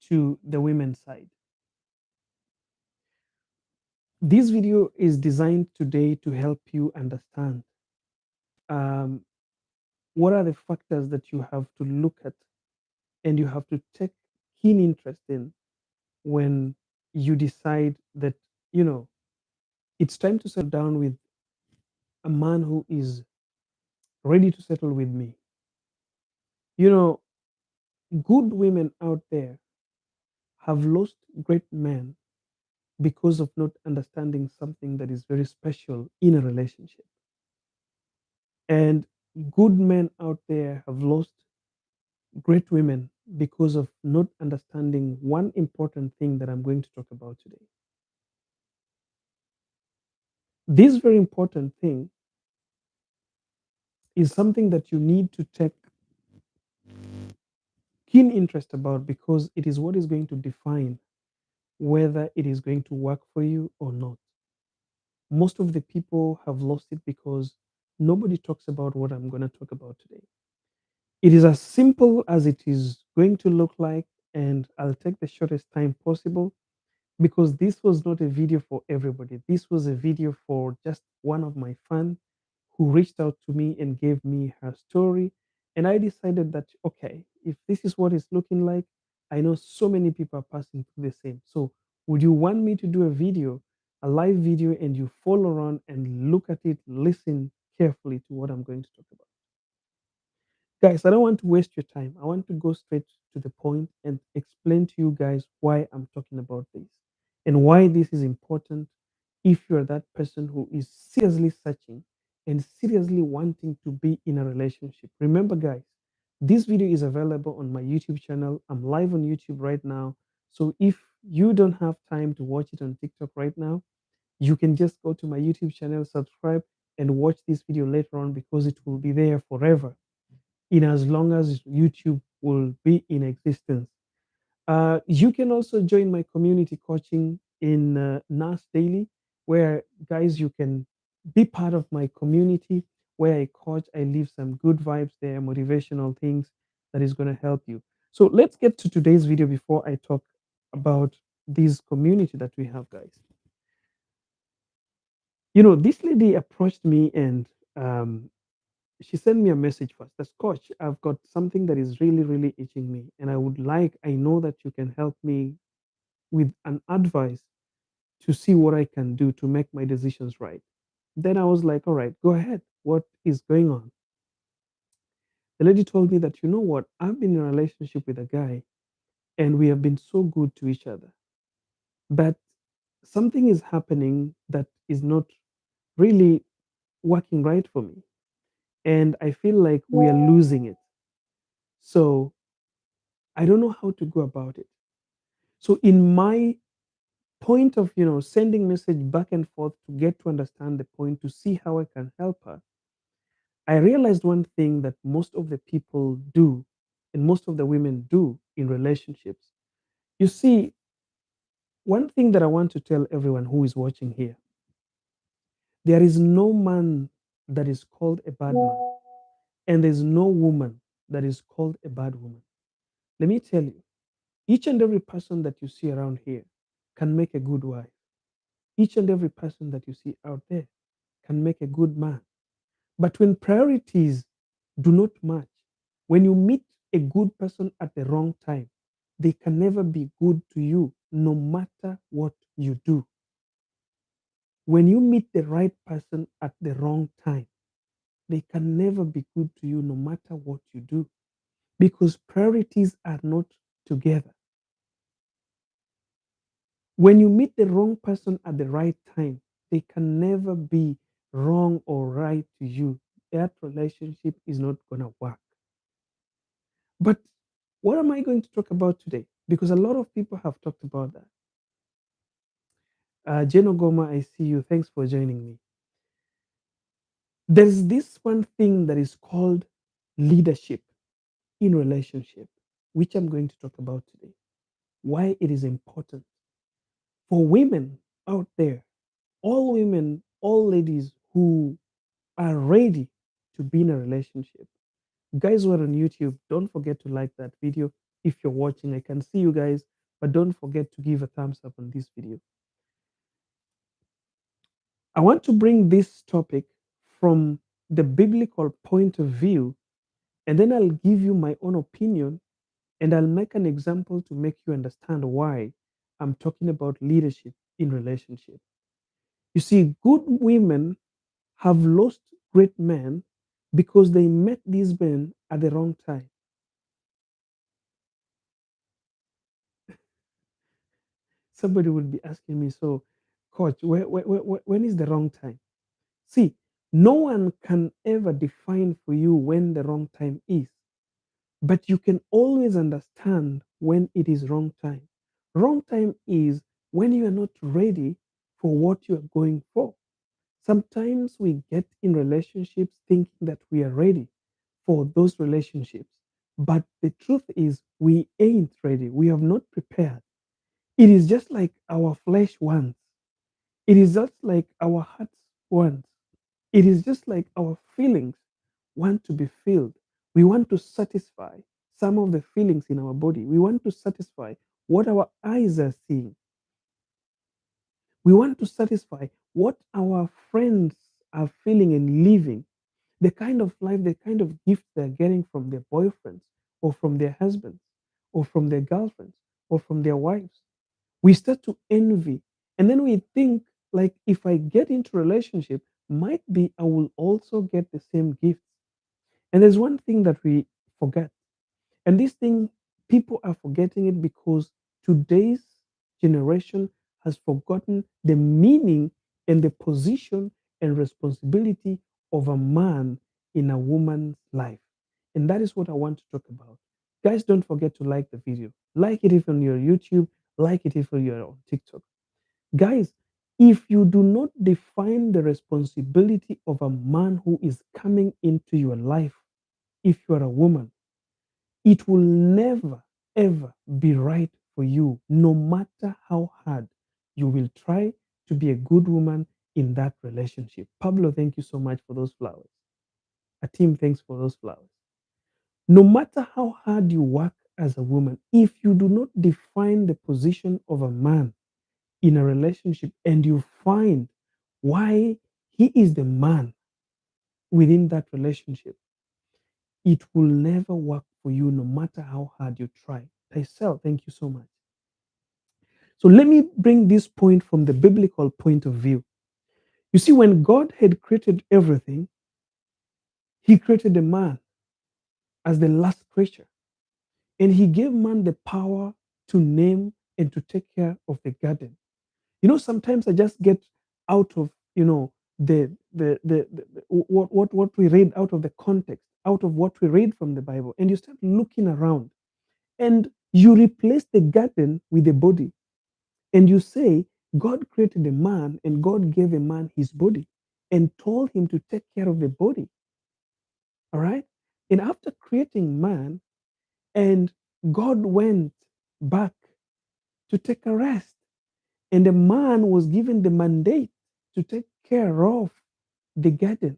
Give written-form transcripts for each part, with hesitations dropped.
to the women's side. This video is designed today to help you understand um, what are the factors that you have to look at and you have to take keen interest in when you decide that, you know, it's time to settle down with a man who is ready to settle with me. You know, good women out there have lost great men because of not understanding something that is very special in a relationship. And good men out there have lost great women because of not understanding one important thing that I'm going to talk about today. This very important thing is something that you need to take keen interest about because it is what is going to define whether it is going to work for you or not. Most of the people have lost it because nobody talks about what I'm going to talk about today. It is as simple as it is going to look like, and I'll take the shortest time possible because this was not a video for everybody. This was a video for just one of my fans who reached out to me and gave me her story. And I decided that, okay, if this is what it's looking like, I know so many people are passing through the same. So, would you want me to do a video, a live video, and you follow around and look at it, listen carefully to what I'm going to talk about? Guys, I don't want to waste your time. I want to go straight to the point and explain to you guys why I'm talking about this and why this is important if you're that person who is seriously searching and seriously wanting to be in a relationship. Remember, guys, this video is available on my YouTube channel. I'm live on YouTube right now. So if you don't have time to watch it on TikTok right now, you can just go to my YouTube channel, subscribe, and watch this video later on because it will be there forever in as long as YouTube will be in existence. You can also join my community coaching in NAS Daily, where guys, you can be part of my community where I coach, I leave some good vibes there, motivational things that is going to help you. So let's get to today's video before I talk about this community that we have, guys. You know, this lady approached me and she sent me a message first. That's coach. I've got something that is really, really itching me, and I know that you can help me with an advice to see what I can do to make my decisions right. Then I was like, all right, go ahead. What is going on? The lady told me that, you know what? I've been in a relationship with a guy and we have been so good to each other. But something is happening that is not really working right for me. And I feel like we are losing it. So I don't know how to go about it. So in my point of, sending message back and forth to get to understand the point to see how I can help her, I realized one thing that most of the people do and most of the women do in relationships. You see, one thing that I want to tell everyone who is watching here, there is no man that is called a bad man, and there's no woman that is called a bad woman. Let me tell you, each and every person that you see around here can make a good wife. Each and every person that you see out there can make a good man. But when priorities do not match, when you meet a good person at the wrong time, they can never be good to you, no matter what you do. When you meet the right person at the wrong time, they can never be good to you, no matter what you do, because priorities are not together. When you meet the wrong person at the right time, they can never be wrong or right to you. That relationship is not going to work. But what am I going to talk about today? Because a lot of people have talked about that. Johngora, I see you. Thanks for joining me. There's this one thing that is called leadership in relationship, which I'm going to talk about today. Why it is important for women out there, all women, all ladies who are ready to be in a relationship. Guys who are on YouTube, don't forget to like that video if you're watching. I can see you guys But don't forget to give a thumbs up on this video. I want to bring this topic from the biblical point of view, and then I'll give you my own opinion and I'll make an example to make you understand why I'm talking about leadership in relationship. You see, good women have lost great men because they met these men at the wrong time. Somebody will be asking me, so, coach, when is the wrong time? See, no one can ever define for you when the wrong time is, but you can always understand when it is wrong time. Wrong time is when you are not ready for what you are going for. Sometimes we get in relationships thinking that we are ready for those relationships, but the truth is we ain't ready. We have not prepared. It is just like our flesh wants. It is just like our hearts want. It is just like our feelings want to be filled. We want to satisfy some of the feelings in our body. We want to satisfy what our eyes are seeing. We want to satisfy what our friends are feeling and living, the kind of life, the kind of gift they're getting from their boyfriends or from their husbands or from their girlfriends or from their wives. We start to envy. And then we think, like, if I get into relationship, might be I will also get the same gifts. And there's one thing that we forget. And this thing, people are forgetting it because today's generation has forgotten the meaning and the position and responsibility of a man in a woman's life. And that is what I want to talk about. Guys, don't forget to like the video. Like it if on your YouTube, like it if you're on TikTok. Guys, if you do not define the responsibility of a man who is coming into your life, if you are a woman, it will never, ever be right for you, no matter how hard you will try to be a good woman in that relationship. Pablo, thank you so much for those flowers. A team, thanks for those flowers. No matter how hard you work as a woman, if you do not define the position of a man in a relationship and you find why he is the man within that relationship, it will never work for you no matter how hard you try. Thyself, thank you so much. So let me bring this point from the biblical point of view. You see, when God had created everything, he created a man as the last creature. And he gave man the power to name and to take care of the garden. Sometimes I just get out of, what we read out of the context, out of what we read from the Bible, and you start looking around and you replace the garden with the body. And you say, God created a man and God gave a man his body and told him to take care of the body. All right. And after creating man, and God went back to take a rest, and the man was given the mandate to take care of the garden,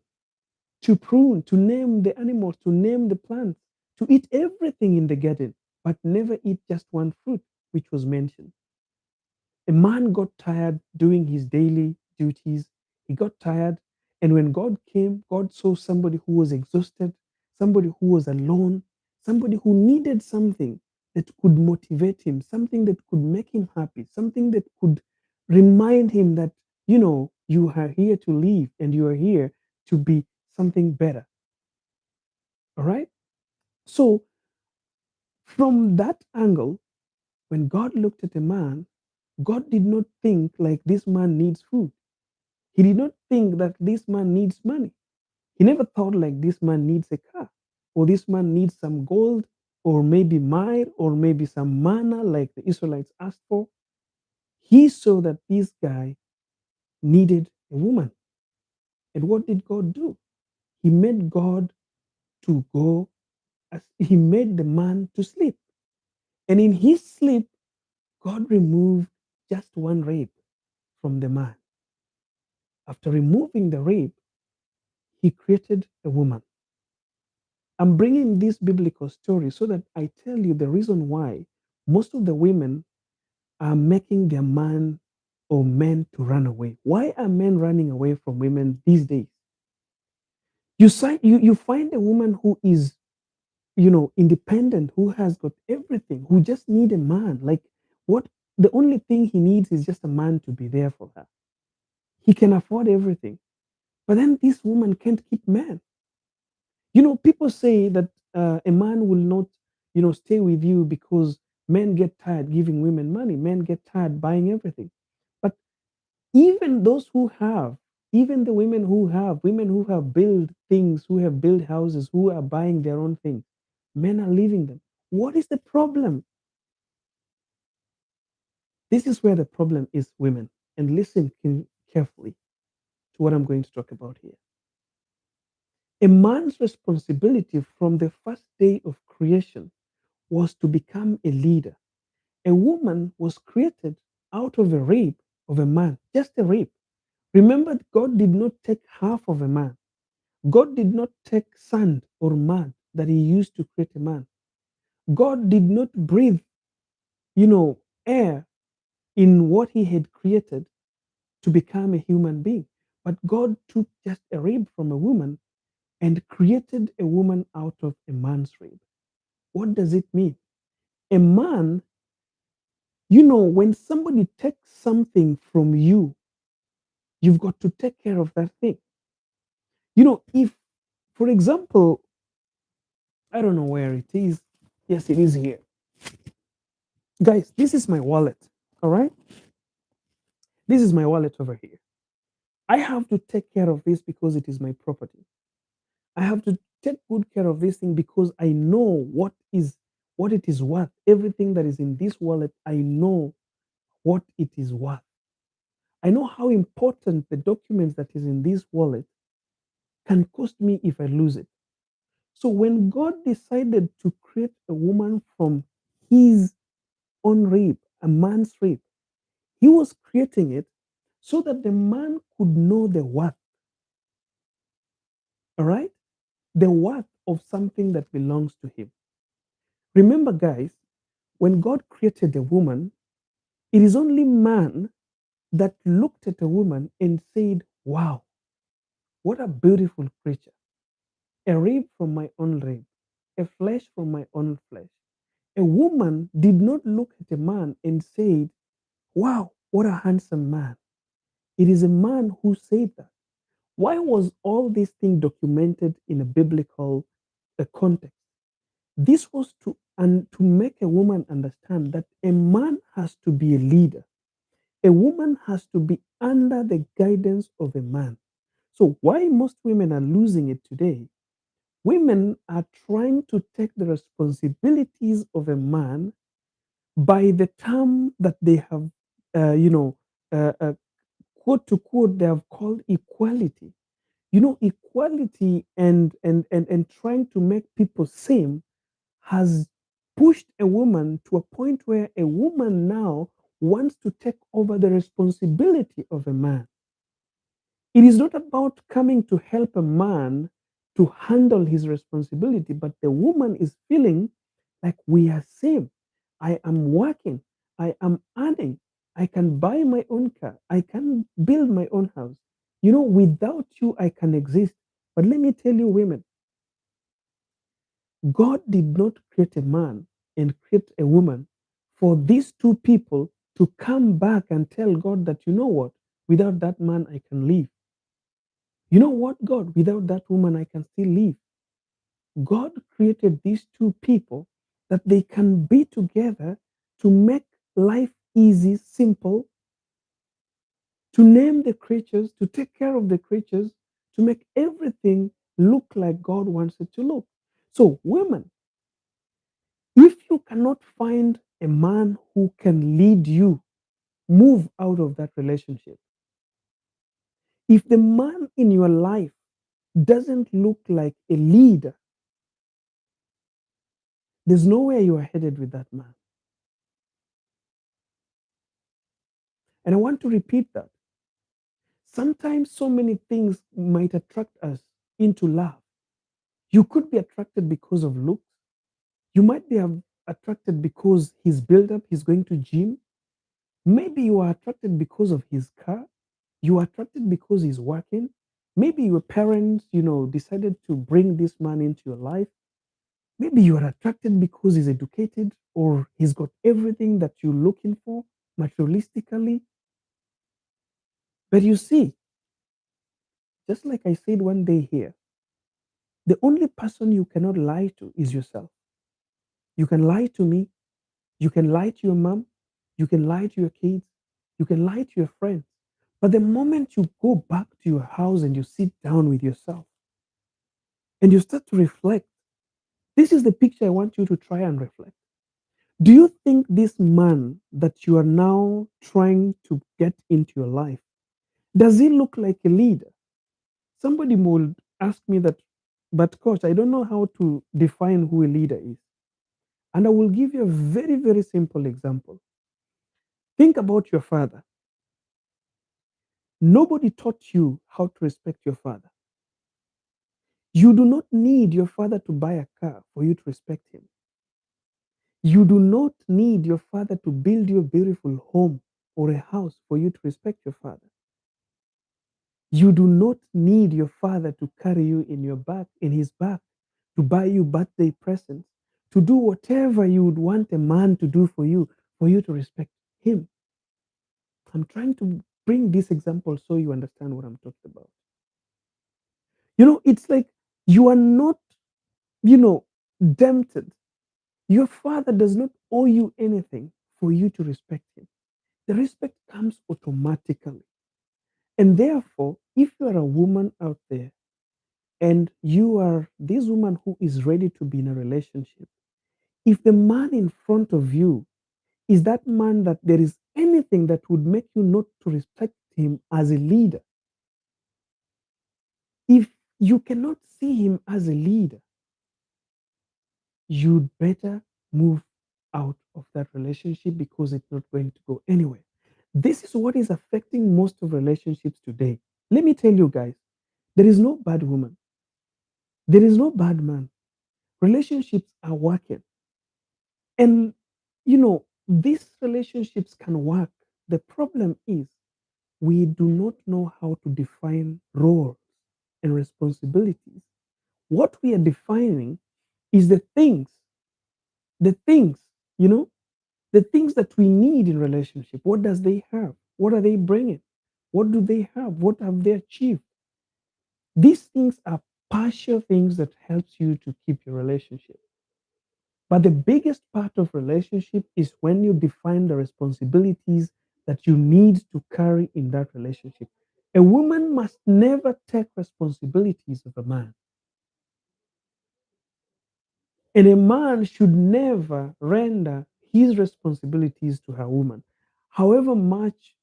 to prune, to name the animals, to name the plants, to eat everything in the garden, but never eat just one fruit, which was mentioned. A man got tired doing his daily duties. He got tired. And when God came, God saw somebody who was exhausted, somebody who was alone, somebody who needed something that could motivate him, something that could make him happy, something that could remind him that, you are here to live and you are here to be something better. All right. So, from that angle, when God looked at a man, God did not think like this man needs food. He did not think that this man needs money. He never thought like this man needs a car or this man needs some gold or maybe mire or maybe some manna like the Israelites asked for. He saw that this guy needed a woman. And what did God do? He made God to go, as he made the man to sleep. And in his sleep, God removed just one rib from the man. After removing the rib, he created a woman. I'm bringing this biblical story so that I tell you the reason why most of the women are making their man or men to run away. Why are men running away from women these days? You find a woman who is, independent, who has got everything, who just need a man. Like, what? The only thing he needs is just a man to be there for her. He can afford everything. But then this woman can't keep men. People say that a man will not, stay with you because men get tired giving women money. Men get tired buying everything. But even those who have, even the women who have built things, who have built houses, who are buying their own things, men are leaving them. What is the problem? This is where the problem is, women. And listen carefully to what I'm going to talk about here. A man's responsibility from the first day of creation was to become a leader. A woman was created out of a rib of a man, just a rib. Remember, God did not take half of a man. God did not take sand or mud that he used to create a man. God did not breathe, air in what he had created to become a human being. But God took just a rib from a woman and created a woman out of a man's rib. What does it mean? A man, when somebody takes something from you, you've got to take care of that thing. If, for example, I don't know where it is. Yes, it is here. Guys, this is my wallet. All right. This is my wallet over here. I have to take care of this because it is my property. I have to take good care of this thing because I know what it is worth. Everything that is in this wallet, I know what it is worth. I know how important the documents that is in this wallet can cost me if I lose it. So when God decided to create a woman from his own rib, a man's rib, he was creating it so that the man could know the worth, all right? The worth of something that belongs to him. Remember, guys, when God created a woman, it is only man that looked at a woman and said, wow, what a beautiful creature. A rib from my own rib, a flesh from my own flesh. A woman did not look at a man and said, wow, what a handsome man. It is a man who said that. Why was all this thing documented in a biblical context? This was to make a woman understand that a man has to be a leader. A woman has to be under the guidance of a man. So why most women are losing it today? Women are trying to take the responsibilities of a man by the term that they have, uh, you know, uh, uh, quote to quote, they have called equality. Equality and trying to make people same has pushed a woman to a point where a woman now wants to take over the responsibility of a man. It is not about coming to help a man to handle his responsibility, but the woman is feeling like we are same. I am working, I am earning, I can buy my own car, I can build my own house. Without you, I can exist. But let me tell you, women, God did not create a man and create a woman for these two people to come back and tell God that, you know what, without that man, I can live. You know what, God, without that woman, I can still live. God created these two people that they can be together to make life easy, simple, to name the creatures, to take care of the creatures, to make everything look like God wants it to look. So, women, if you cannot find a man who can lead you, move out of that relationship. If the man in your life doesn't look like a leader, there's nowhere you are headed with that man. And I want to repeat that. Sometimes so many things might attract us into love. You could be attracted because of looks. You might be attracted because he's built up, he's going to gym. Maybe you are attracted because of his car. You are attracted because he's working. Maybe your parents, decided to bring this man into your life. Maybe you are attracted because he's educated or he's got everything that you're looking for materialistically. But you see, just like I said one day here, the only person you cannot lie to is yourself. You can lie to me, you can lie to your mom, you can lie to your kids, you can lie to your friends. But the moment you go back to your house and you sit down with yourself and you start to reflect, this is the picture I want you to try and reflect. Do you think this man that you are now trying to get into your life, does he look like a leader? Somebody would ask me that, but coach, I don't know how to define who a leader is. And I will give you a very, very simple example. Think about your father. Nobody taught you how to respect your father. You do not need your father to buy a car for you to respect him. You do not need your father to build you a beautiful home or a house for you to respect your father. You do not need your father to carry you in his back, to buy you birthday presents, to do whatever you would want a man to do for you to respect him. I'm trying to bring this example so you understand what I'm talking about. It's like you are not, you know, tempted. Your father does not owe you anything for you to respect him. The respect comes automatically. And therefore, if you are a woman out there and you are this woman who is ready to be in a relationship, if the man in front of you is that man that there is anything that would make you not to respect him as a leader, if you cannot see him as a leader, you'd better move out of that relationship because it's not going to go anywhere. This is what is affecting most of relationships today. Let me tell you guys, there is no bad woman, there is no bad man. Relationships are working. And, these relationships can work. The problem is we do not know how to define roles and responsibilities. What we are defining is the things, you know, the things that we need in relationship. What does they have? What are they bringing? What do they have? What have they achieved? These things are partial things that helps you to keep your relationship. But the biggest part of relationship is when you define the responsibilities that you need to carry in that relationship. A woman must never take responsibilities of a man, and a man should never render his responsibilities to her woman. However much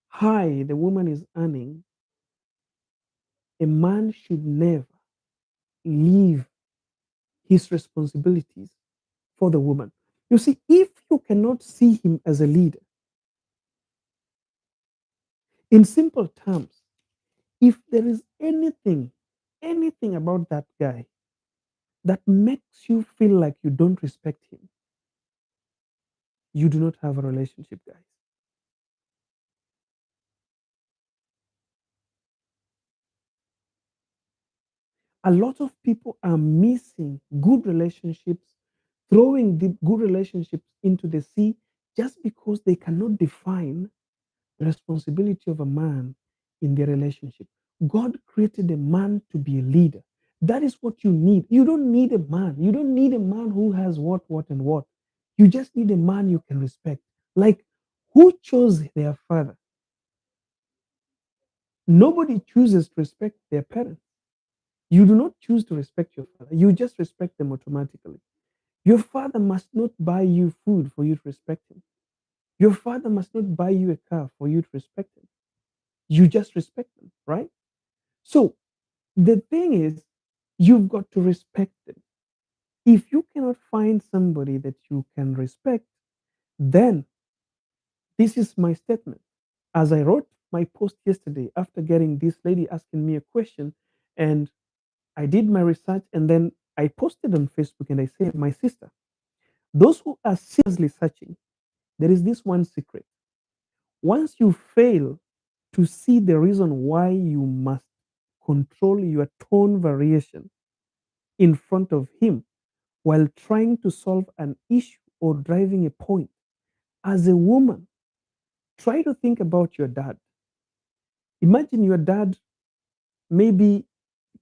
high the woman is earning, a man should never leave his responsibilities for the woman. You see, if you cannot see him as a leader, in simple terms, if there is anything about that guy that makes you feel like you don't respect him, you do not have a relationship, guys. A lot of people are missing good relationships, throwing the good relationships into the sea just because they cannot define the responsibility of a man in their relationship. God created a man to be a leader. That is what you need. You don't need a man. You don't need a man who has what, and what. You just need a man you can respect. Like, who chose their father? Nobody chooses to respect their parents. You do not choose to respect your father. You just respect them automatically. Your father must not buy you food for you to respect him. Your father must not buy you a car for you to respect him. You just respect them, right? So the thing is, you've got to respect them. If you cannot find somebody that you can respect, then this is my statement. As I wrote my post yesterday after getting this lady asking me a question, and I did my research, and then I posted on Facebook and I said, my sister, those who are seriously searching, there is this one secret. Once you fail to see the reason why you must control your tone variation in front of him while trying to solve an issue or driving a point, as a woman, try to think about your dad. Imagine your dad maybe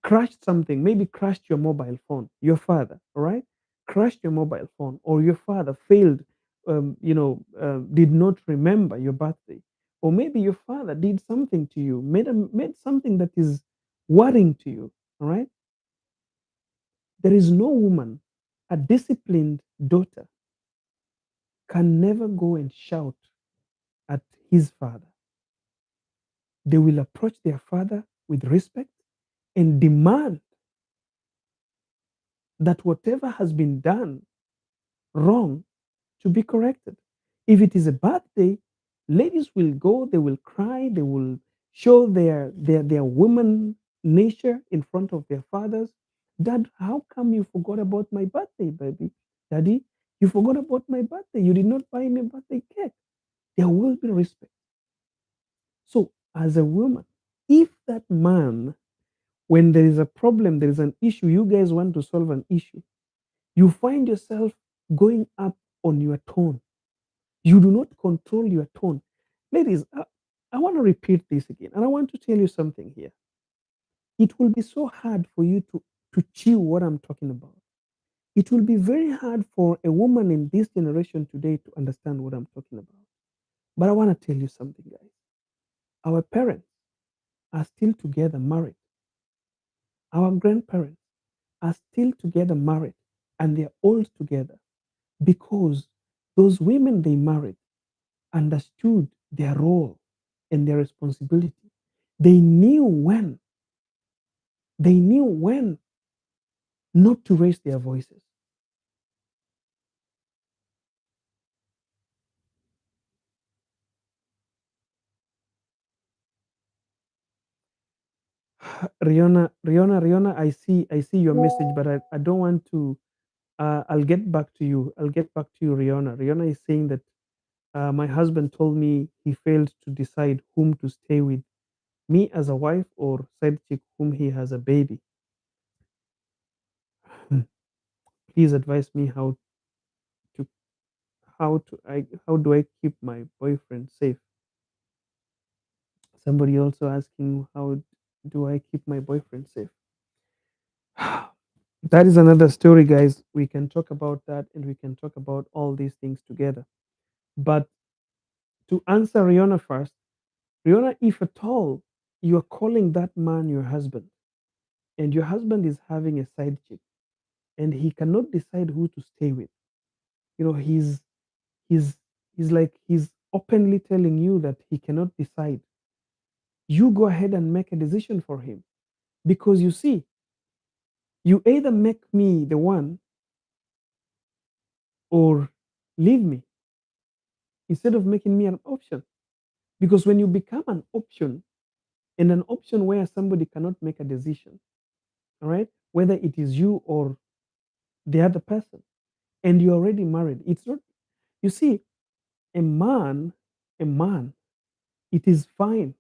crashed something, maybe crashed your mobile phone, your father, all right? Crashed your mobile phone, or your father failed, did not remember your birthday, or maybe your father did something to you, made something that is worrying to you, all right? There is no woman, a disciplined daughter, can never go and shout at his father. They will approach their father with respect and demand that whatever has been done wrong to be corrected. If it is a birthday, ladies will go, they will cry, they will show their woman nature in front of their fathers. Dad, how come you forgot about my birthday, baby? Daddy, you forgot about my birthday. You did not buy me a birthday cake. There will be respect. So, as a woman, if that man, when there is a problem, there is an issue, you guys want to solve an issue, you find yourself going up on your tone. You do not control your tone. Ladies, I want to repeat this again, and I want to tell you something here. It will be so hard for you to chew what I'm talking about. It will be very hard for a woman in this generation today to understand what I'm talking about. But I want to tell you something, guys. Our parents are still together married. Our grandparents are still together married, and they're all together because those women they married understood their role and their responsibility. They knew when, they knew when not to raise their voices. Riona, I see your message, but I don't want to. I'll get back to you. I'll get back to you, Riona. Riona is saying that my husband told me he failed to decide whom to stay with, me as a wife or side chick whom he has a baby. Please advise me to how do I keep my boyfriend safe? Somebody also asking how do I keep my boyfriend safe? That is another story, guys. We can talk about that and we can talk about all these things together. But to answer Rihanna first, Rihanna, if at all you are calling that man your husband and your husband is having a side chick and he cannot decide who to stay with, you know, he's he's like he's openly telling you that he cannot decide. You go ahead and make a decision for him because you see, you either make me the one or leave me instead of making me an option. Because when you become an option and an option where somebody cannot make a decision, all right, whether it is you or the other person, and you're already married, it's not, you see, a man, a man, it is fine.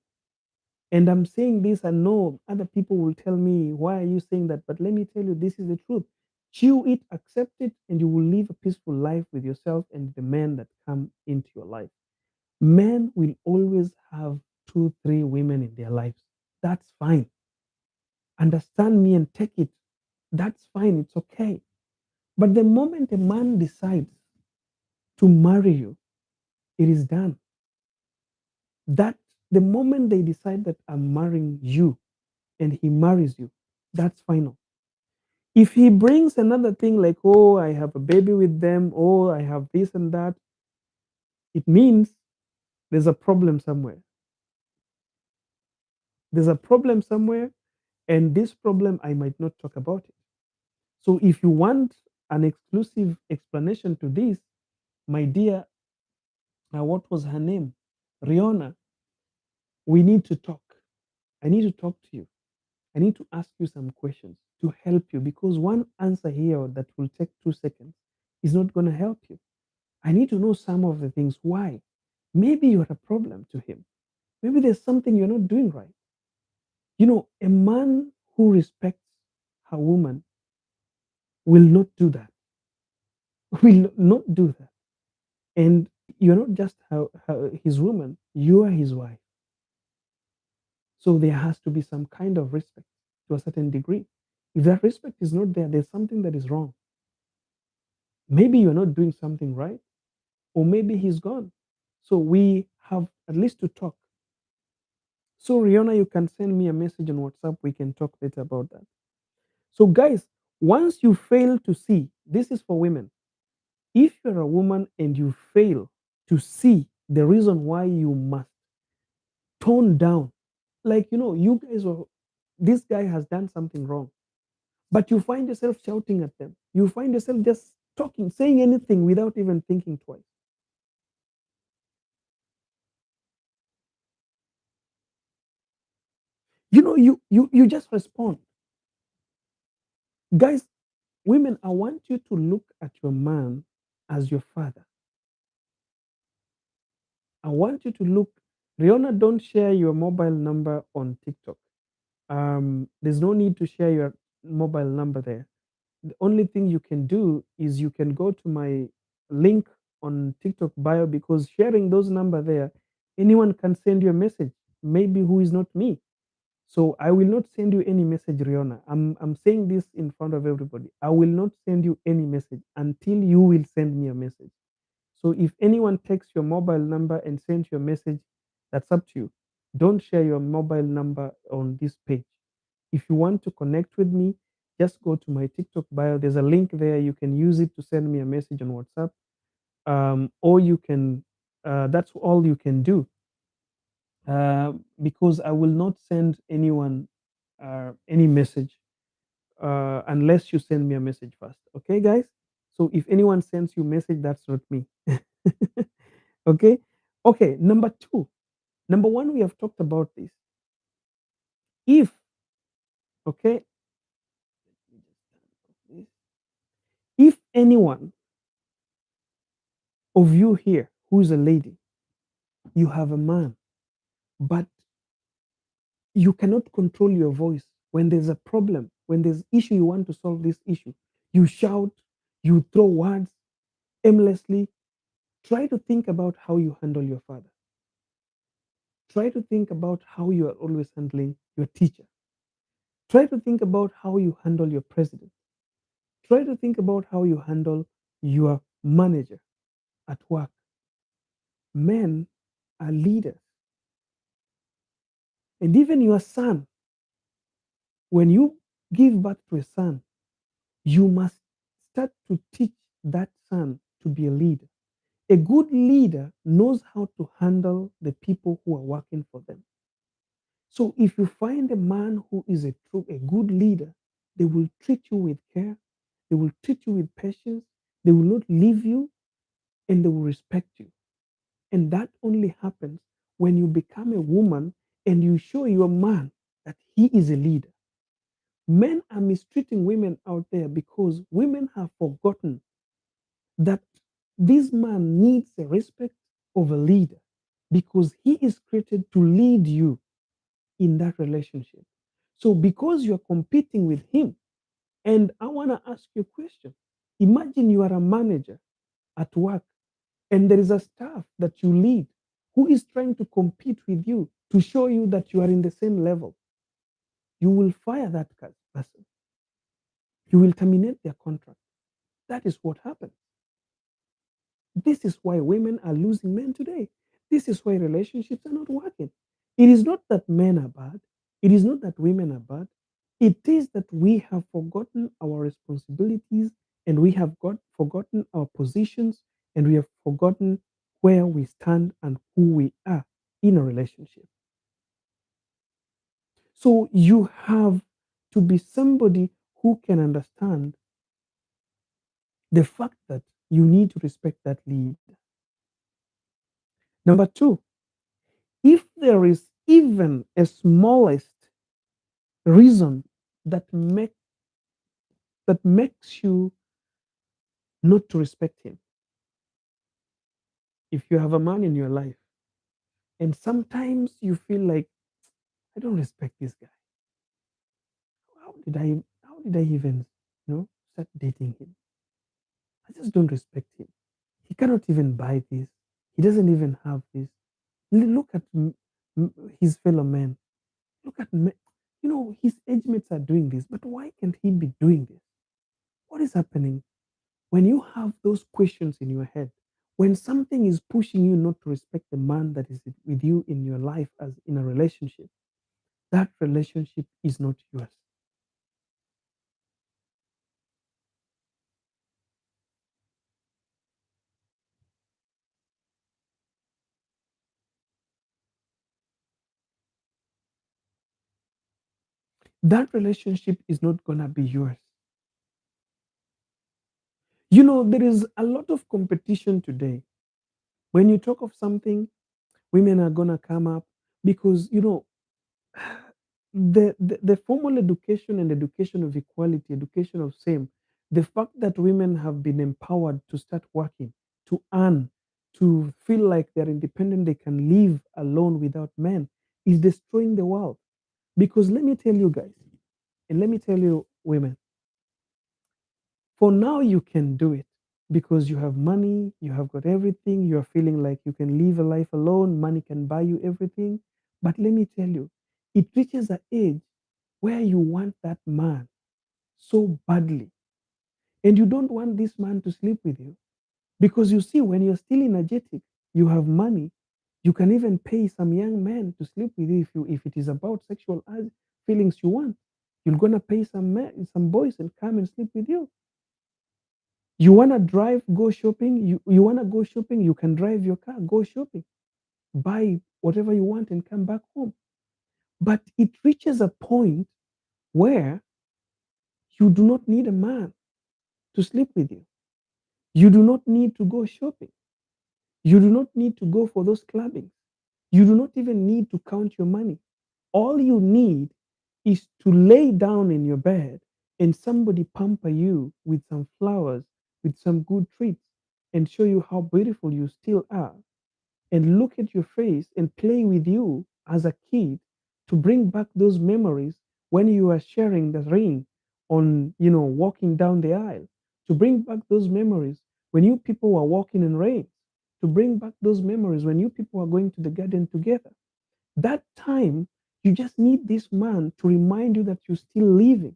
And I'm saying this, I know other people will tell me, why are you saying that? But let me tell you, this is the truth. Chew it, accept it, and you will live a peaceful life with yourself and the men that come into your life. Men will always have two, three women in their lives. That's fine. Understand me and take it. That's fine. It's okay. But the moment a man decides to marry you, it is done. That the moment they decide that I'm marrying you and he marries you, that's final. If he brings another thing like, oh, I have a baby with them, oh, I have this and that, it means there's a problem somewhere. There's a problem somewhere, and this problem, I might not talk about it. So if you want an exclusive explanation to this, my dear, what was her name? Rihanna, we need to talk. I need to talk to you. I need to ask you some questions to help you because one answer here that will take 2 seconds is not going to help you. I need to know some of the things. Why? Maybe you're a problem to him. Maybe there's something you're not doing right. A man who respects a woman will not do that, will not do that. And you're not just his woman, you are his wife. So there has to be some kind of respect to a certain degree. If that respect is not there, there's something that is wrong. Maybe you're not doing something right, or maybe he's gone. So we have at least to talk. So, Rihanna, you can send me a message on WhatsApp. We can talk later about that. So, guys, once you fail to see, this is for women. If you're a woman and you fail to see the reason why you must tone down, like, you guys were, this guy has done something wrong, but you find yourself shouting at them. You find yourself just talking, saying anything without even thinking twice. You just respond. Guys, women, I want you to look at your man as your father. I want you to look. Rihanna, don't share your mobile number on TikTok. There's no need to share your mobile number there. The only thing you can do is you can go to my link on TikTok bio, because sharing those number there, anyone can send you a message, maybe who is not me. So I will not send you any message, Rihanna. I'm saying this in front of everybody. I will not send you any message until you will send me a message. So if anyone takes your mobile number and sends you a message, that's up to you. Don't share your mobile number on this page. If you want to connect with me, just go to my TikTok bio. There's a link there. You can use it to send me a message on WhatsApp, or you can. That's all you can do, because I will not send anyone any message unless you send me a message first. Okay, guys. So if anyone sends you message, that's not me. Okay. Okay. Number two. Number one, we have talked about this. If okay, if anyone of you here who's a lady, you have a man, but you cannot control your voice when there's a problem, when there's issue, you want to solve this issue. You shout, you throw words aimlessly. Try to think about how you handle your father. Try to think about how you are always handling your teacher. Try to think about how you handle your president. Try to think about how you handle your manager at work. Men are leaders. And even your son, when you give birth to a son, you must start to teach that son to be a leader. A good leader knows how to handle the people who are working for them. So if you find a man who is a good leader, they will treat you with care, they will treat you with patience, they will not leave you, and they will respect you. And that only happens when you become a woman and you show your man that he is a leader. Men are mistreating women out there because women have forgotten that this man needs the respect of a leader, because he is created to lead you in that relationship. So, because you're competing with him, and I want to ask you a question. Imagine you are a manager at work and there is a staff that you lead who is trying to compete with you to show you that you are in the same level. You will fire that person, you will terminate their contract. That is what happens. This is why women are losing men today. This is why relationships are not working. It is not that men are bad. It is not that women are bad. It is that we have forgotten our responsibilities, and we have forgotten our positions, and we have forgotten where we stand and who we are in a relationship. So you have to be somebody who can understand the fact that you need to respect that leader. Number two, if there is even a smallest reason that makes you not to respect him, if you have a man in your life And sometimes you feel like, I don't respect this guy. How did I even, start dating him? I just don't respect him. He cannot even buy this. He doesn't even have this. Look at his fellow men. Look at me. His age mates are doing this, but why can't he be doing this? What is happening? When you have those questions in your head, when something is pushing you not to respect the man that is with you in your life as in a relationship, that relationship is not yours. That relationship is not going to be yours. There is a lot of competition today. When you talk of something, women are going to come up because, the formal education and education of equality, education of same, the fact that women have been empowered to start working, to earn, to feel like they're independent, they can live alone without men, is destroying the world. Because let me tell you guys, and let me tell you women, for now you can do it because you have money, you have got everything, you are feeling like you can live a life alone, money can buy you everything. But let me tell you, it reaches an age where you want that man so badly, and you don't want this man to sleep with you because you see, when you're still energetic, you have money, you can even pay some young men to sleep with you if it is about sexual feelings you want. You're gonna pay some men, some boys, and come and sleep with you. You want to drive, go shopping. You want to go shopping, you can drive your car, go shopping, buy whatever you want, and come back home. But it reaches a point where you do not need a man to sleep with you. You do not need to go shopping. You do not need to go for those clubbing. You do not even need to count your money. All you need is to lay down in your bed and somebody pamper you with some flowers, with some good treats, and show you how beautiful you still are, and look at your face and play with you as a kid to bring back those memories when you are sharing the ring on, walking down the aisle, to bring back those memories when you people were walking in rain, to bring back those memories when you people are going to the garden together. That time, you just need this man to remind you that you're still living.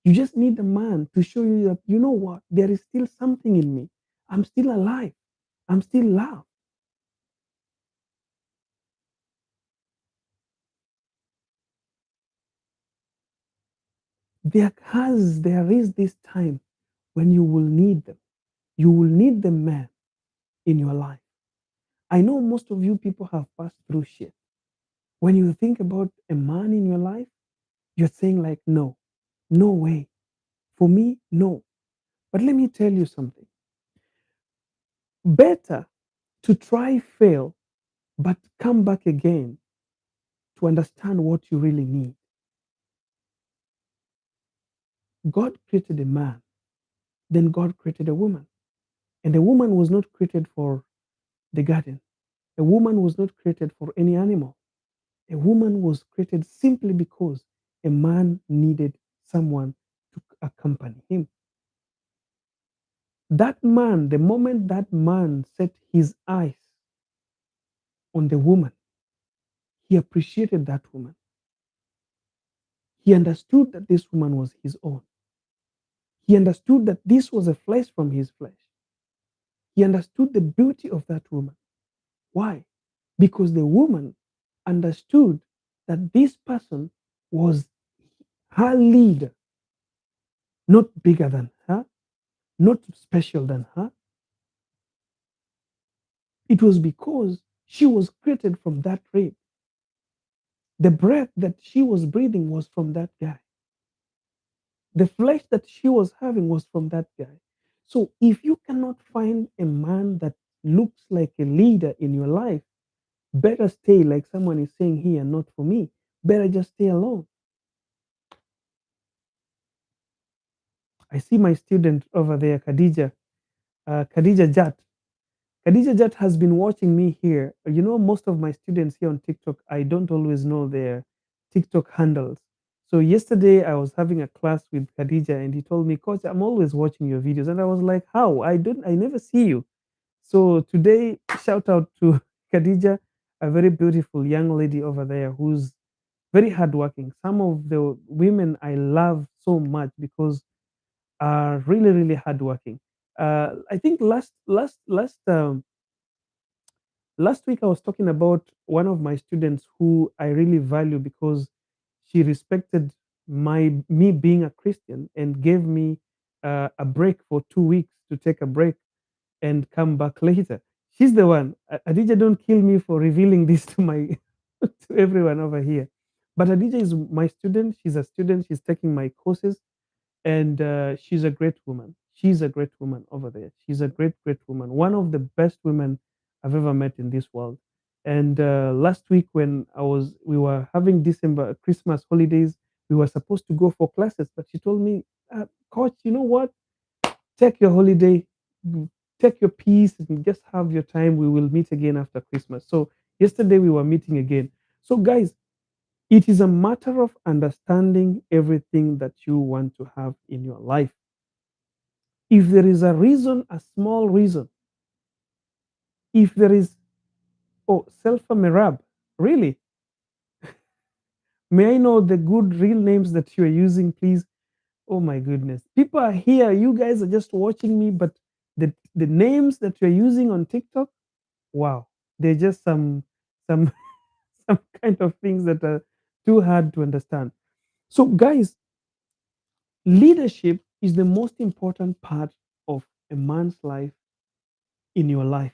You just need a man to show you that, you know what, there is still something in me. I'm still alive. I'm still loved. There is this time when you will need them. You will need the man in your life. I know most of you people have passed through shit. When you think about a man in your life, you're saying like, no, no way. For me, no. But let me tell you something. Better to try fail, but come back again to understand what you really need. God created a man, then God created a woman. And a woman was not created for the garden. A woman was not created for any animal. A woman was created simply because a man needed someone to accompany him. That man, the moment that man set his eyes on the woman, he appreciated that woman. He understood that this woman was his own. He understood that this was a flesh from his flesh. He understood the beauty of that woman. Why? Because the woman understood that this person was her leader, not bigger than her, not special than her. It was because she was created from that rib. The breath that she was breathing was from that guy. The flesh that she was having was from that guy. So if you cannot find a man that looks like a leader in your life, better stay, like someone is saying here, not for me. Better just stay alone. I see my student over there, Khadija Jat. Khadija Jat has been watching me here. You know, most of my students here on TikTok, I don't always know their TikTok handles. So yesterday I was having a class with Khadija and he told me, Coach, I'm always watching your videos. And I was like, how? I never see you. So today, shout out to Khadija, a very beautiful young lady over there who's very hardworking. Some of the women I love so much because are really, really hardworking. I think last week I was talking about one of my students who I really value because she respected my me being a Christian and gave me a break for 2 weeks to take a break and come back later. She's the one. Adija, don't kill me for revealing this to my to everyone over here. But Adija is my student. She's a student. She's taking my courses, and she's a great woman. She's a great woman over there. She's a great, great woman. One of the best women I've ever met in this world. And last week, when we were having December Christmas holidays, we were supposed to go for classes, but she told me, Coach, you know what? Take your holiday, take your peace, and just have your time. We will meet again after Christmas. So yesterday we were meeting again. So guys, it is a matter of understanding everything that you want to have in your life. If there is a reason, a small reason, if there is, oh, Selfa Merab, really, may I know the good real names that you are using, please? Oh my goodness. People are here. You guys are just watching me, but the names that you're using on TikTok, wow, they're just some some kind of things that are too hard to understand. So, guys, leadership is the most important part of a man's life in your life.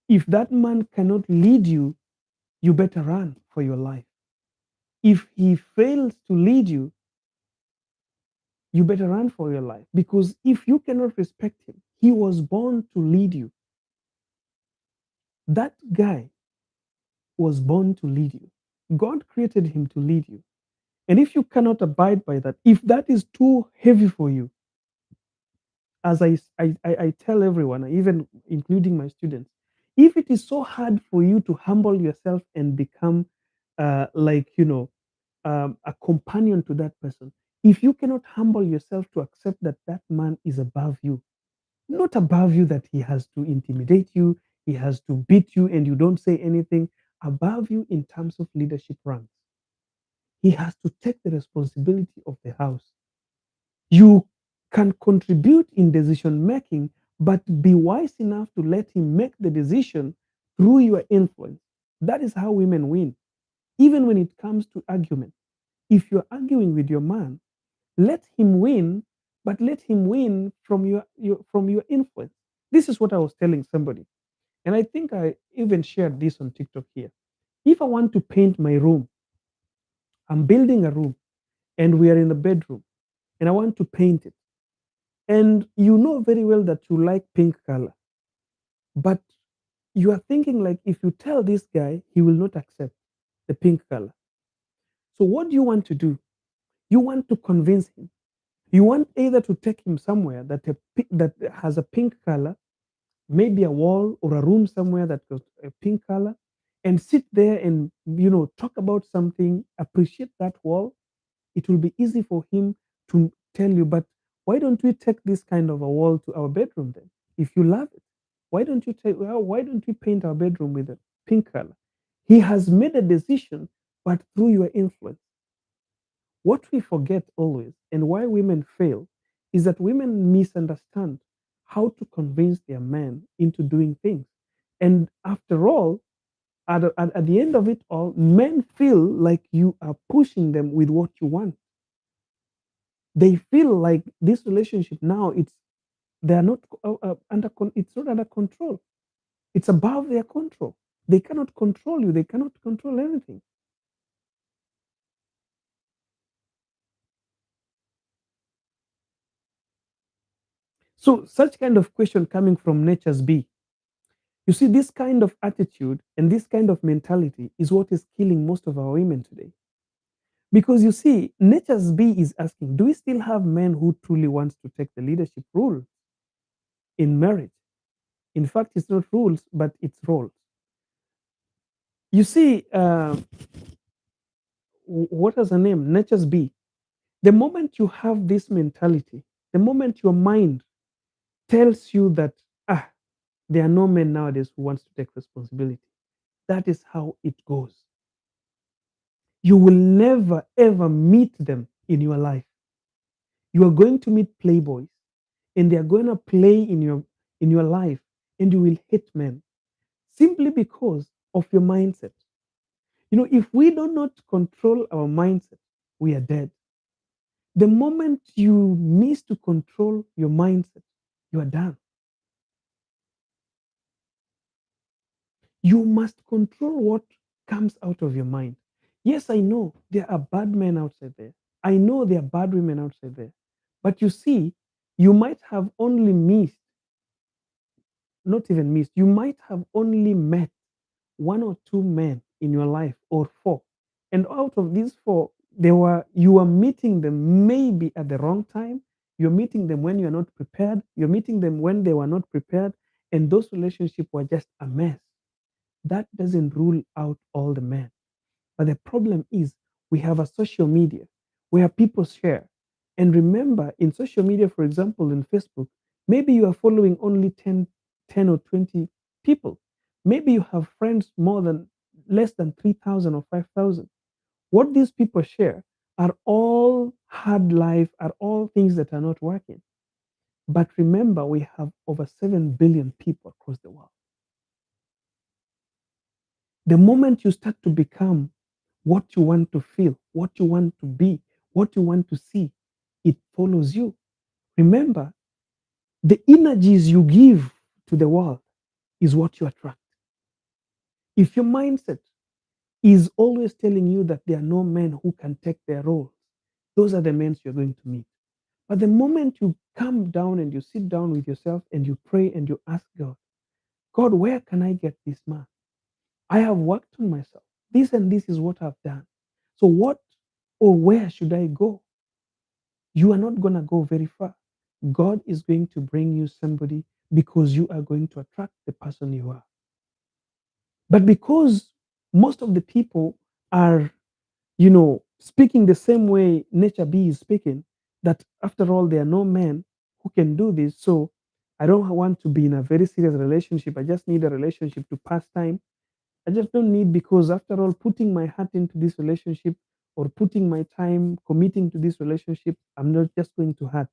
If that man cannot lead you, you better run for your life. If he fails to lead you, you better run for your life because if you cannot respect him, he was born to lead you. That guy was born to lead you. God created him to lead you. And if you cannot abide by that, if that is too heavy for you, as I tell everyone, even including my students, if it is so hard for you to humble yourself and become a companion to that person, if you cannot humble yourself to accept that that man is above you, not above you that he has to intimidate you, he has to beat you and you don't say anything, above you in terms of leadership ranks, he has to take the responsibility of the house. You can contribute in decision making, but be wise enough to let him make the decision through your influence. That is how women win. Even when it comes to argument, if you're arguing with your man, let him win, but let him win from your influence. This is what I was telling somebody, and I think I even shared this on TikTok here. If I want to paint my room, I'm building a room, and we are in the bedroom, and I want to paint it. And you know very well that you like pink color, but you are thinking like if you tell this guy, he will not accept the pink color. So what do you want to do? You want to convince him. You want either to take him somewhere that has a pink color, maybe a wall or a room somewhere that got a pink color, and sit there and talk about something, appreciate that wall. It will be easy for him to tell you, but why don't we take this kind of a wall to our bedroom then? If you love it, why don't we paint our bedroom with a pink color? He has made a decision, but through your influence. What we forget always, and why women fail, is that women misunderstand how to convince their men into doing things. And after all, at the end of it all, men feel like you are pushing them with what you want. They feel like this relationship now they are not it's not under control. It's above their control. They cannot control you. They cannot control anything. So such kind of question coming from nature's bee. You see, this kind of attitude and this kind of mentality is what is killing most of our women today. Because you see, nature's bee is asking, do we still have men who truly wants to take the leadership role in marriage? In fact, it's not rules, but it's roles. You see, what is her name? Nature's Bee. The moment you have this mentality, the moment your mind tells you that, ah, there are no men nowadays who wants to take responsibility, that is how it goes. You will never ever meet them in your life. You are going to meet playboys, and they are going to play in your life, and you will hate men simply because of your mindset. You know, if we do not control our mindset, we are dead. The moment you miss to control your mindset, you are done. You must control what comes out of your mind. Yes, I know there are bad men outside there. I know there are bad women outside there. But you see, you might have only missed, not even missed, you might have only met one or two men in your life or four. And out of these four, you are meeting them maybe at the wrong time. You're meeting them when you're not prepared. You're meeting them when they were not prepared. And those relationships were just a mess. That doesn't rule out all the men. But the problem is we have a social media where people share. And remember, in social media, for example, in Facebook, maybe you are following only 10 or 20 people. Maybe you have friends more than less than 3,000 or 5,000. What these people share are all hard life, are all things that are not working. But remember, we have over 7 billion people across the world. The moment you start to become what you want to feel, what you want to be, what you want to see, it follows you. Remember, the energies you give to the world is what you attract. If your mindset is always telling you that there are no men who can take their roles, those are the men you're going to meet. But the moment you come down and you sit down with yourself and you pray and you ask God, God, where can I get this man? I have worked on myself. This and this is what I've done. So, what or where should I go? You are not going to go very far. God is going to bring you somebody because you are going to attract the person you are. But because most of the people are, speaking the same way nature B is speaking, that after all, there are no men who can do this. So, I don't want to be in a very serious relationship. I just need a relationship to pass time. I just don't need because after all, putting my heart into this relationship or putting my time committing to this relationship, I'm not just going to hurt.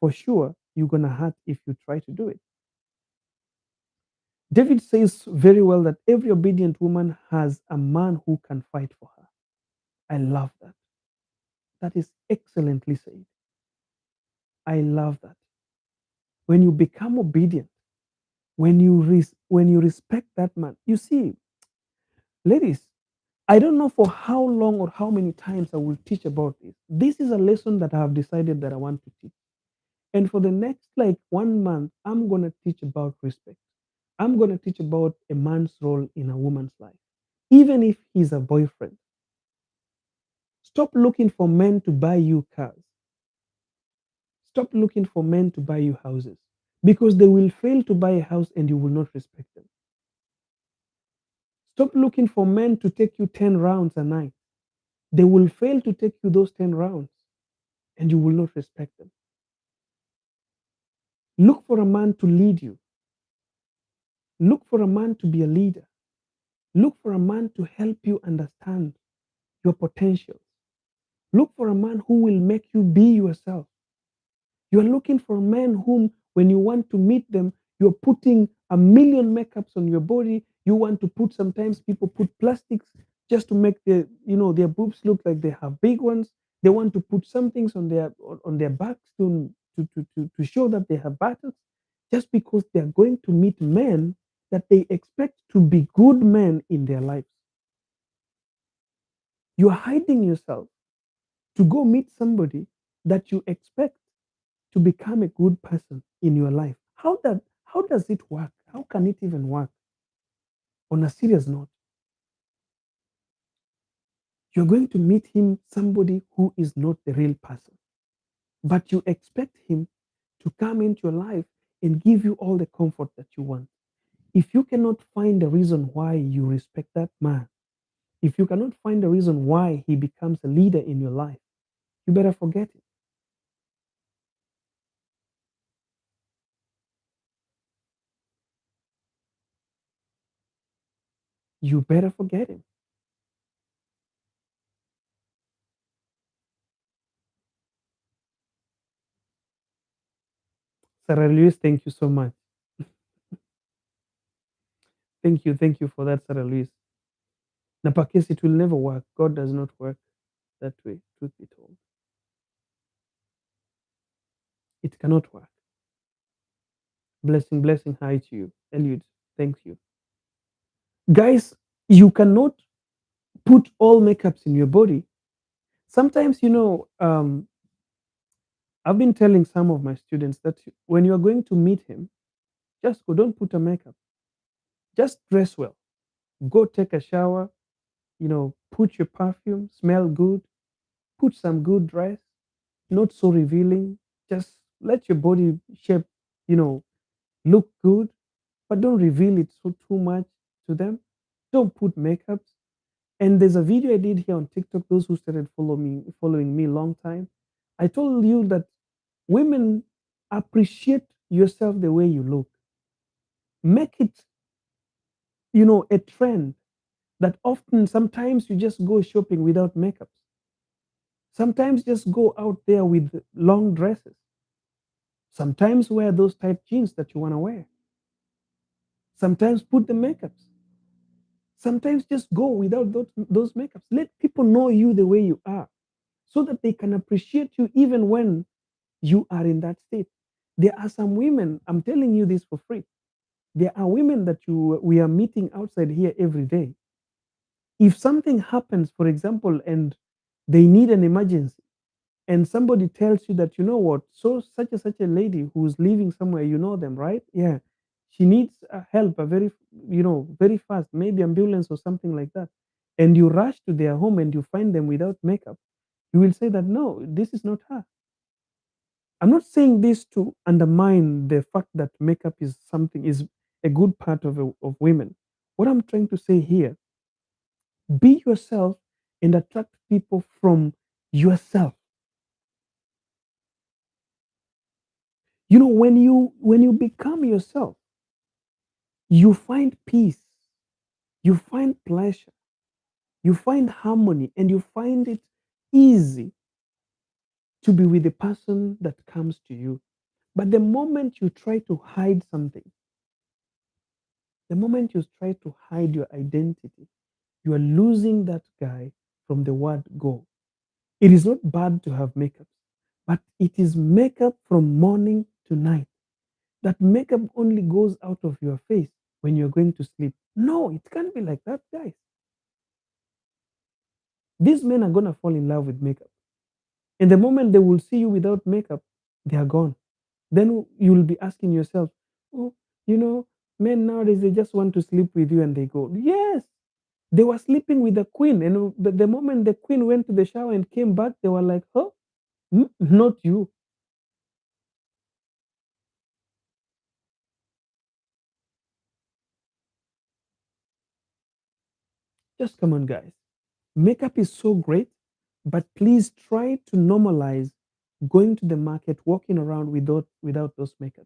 For sure, you're gonna hurt if you try to do it. David says very well that every obedient woman has a man who can fight for her. I love that. That is excellently said. I love that. When you become obedient, when you respect that man, you see, ladies, I don't know for how long or how many times I will teach about this. This is a lesson that I have decided that I want to teach. And for the next like 1 month, I'm going to teach about respect. I'm going to teach about a man's role in a woman's life, even if he's a boyfriend. Stop looking for men to buy you cars. Stop looking for men to buy you houses because they will fail to buy a house and you will not respect them. Stop looking for men to take you 10 rounds a night. They will fail to take you those 10 rounds and you will not respect them. Look for a man to lead you. Look for a man to be a leader. Look for a man to help you understand your potentials. Look for a man who will make you be yourself. You are looking for men whom, when you want to meet them, you're putting a million makeups on your body. You want to put, sometimes people put plastics just to make their boobs look like they have big ones. They want to put some things on their backs to show that they have battles, just because they are going to meet men that they expect to be good men in their lives. You are hiding yourself to go meet somebody that you expect to become a good person in your life. How does it work? How can it even work? On a serious note, you're going to meet him somebody who is not the real person, but you expect him to come into your life and give you all the comfort that you want. If you cannot find a reason why you respect that man, if you cannot find a reason why he becomes a leader in your life, you better forget it. You better forget him. Sarah Lewis, thank you so much. Thank you for that, Sarah Lewis. Napakis, it will never work. God does not work that way, truth be told. It cannot work. Blessing, blessing, hi to you. Eliud, thank you. Guys, you cannot put all makeups in your body. Sometimes, I've been telling some of my students that when you are going to meet him, just go, don't put a makeup. Just dress well. Go take a shower, put your perfume, smell good, put some good dress, not so revealing. Just let your body shape, you know, look good, but don't reveal it so too much to them. Don't put makeups. And there's a video I did here on TikTok. Those who started following me long time, I told you that women appreciate yourself the way you look. Make it, a trend that often sometimes you just go shopping without makeups. Sometimes just go out there with long dresses. Sometimes wear those tight jeans that you want to wear. Sometimes put the makeups. Sometimes just go without those makeups. Let people know you the way you are so that they can appreciate you even when you are in that state. There are some women, I'm telling you this for free. There are women that we are meeting outside here every day. If something happens, for example, and they need an emergency, and somebody tells you that, you know what, so such a lady who's leaving somewhere, you know them, right? Yeah, she needs help, a very, very fast, maybe ambulance or something like that, and you rush to their home and you find them without makeup, you will say that no, this is not her. I'm not saying this to undermine the fact that makeup is a good part of women. What I'm trying to say here, be yourself and attract people from yourself. When you become yourself, you find peace, you find pleasure, you find harmony, and you find it easy to be with the person that comes to you. But the moment you try to hide something, the moment you try to hide your identity, you are losing that guy from the word go. It is not bad to have makeup, but it is makeup from morning to night. That makeup only goes out of your face when you're going to sleep. No, it can't be like that, guys. These men are going to fall in love with makeup. And the moment they will see you without makeup, they are gone. Then you'll be asking yourself, oh, you know, men nowadays, they just want to sleep with you and they go. Yes, they were sleeping with the queen. And the moment the queen went to the shower and came back, they were like, oh, not you. Just come on, guys. Makeup is so great, but please try to normalize going to the market, walking around without those makeups.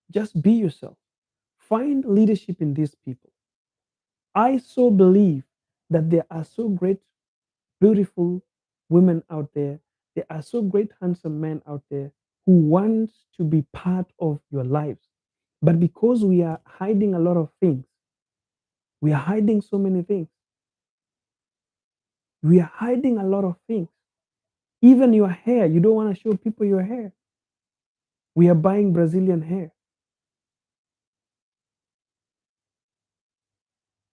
Just be yourself. Find leadership in these people. I so believe that there are so great, beautiful women out there. There are so great, handsome men out there who want to be part of your lives. But because we are hiding a lot of things, we are hiding so many things. We are hiding a lot of things. Even your hair, you don't want to show people your hair. We are buying Brazilian hair.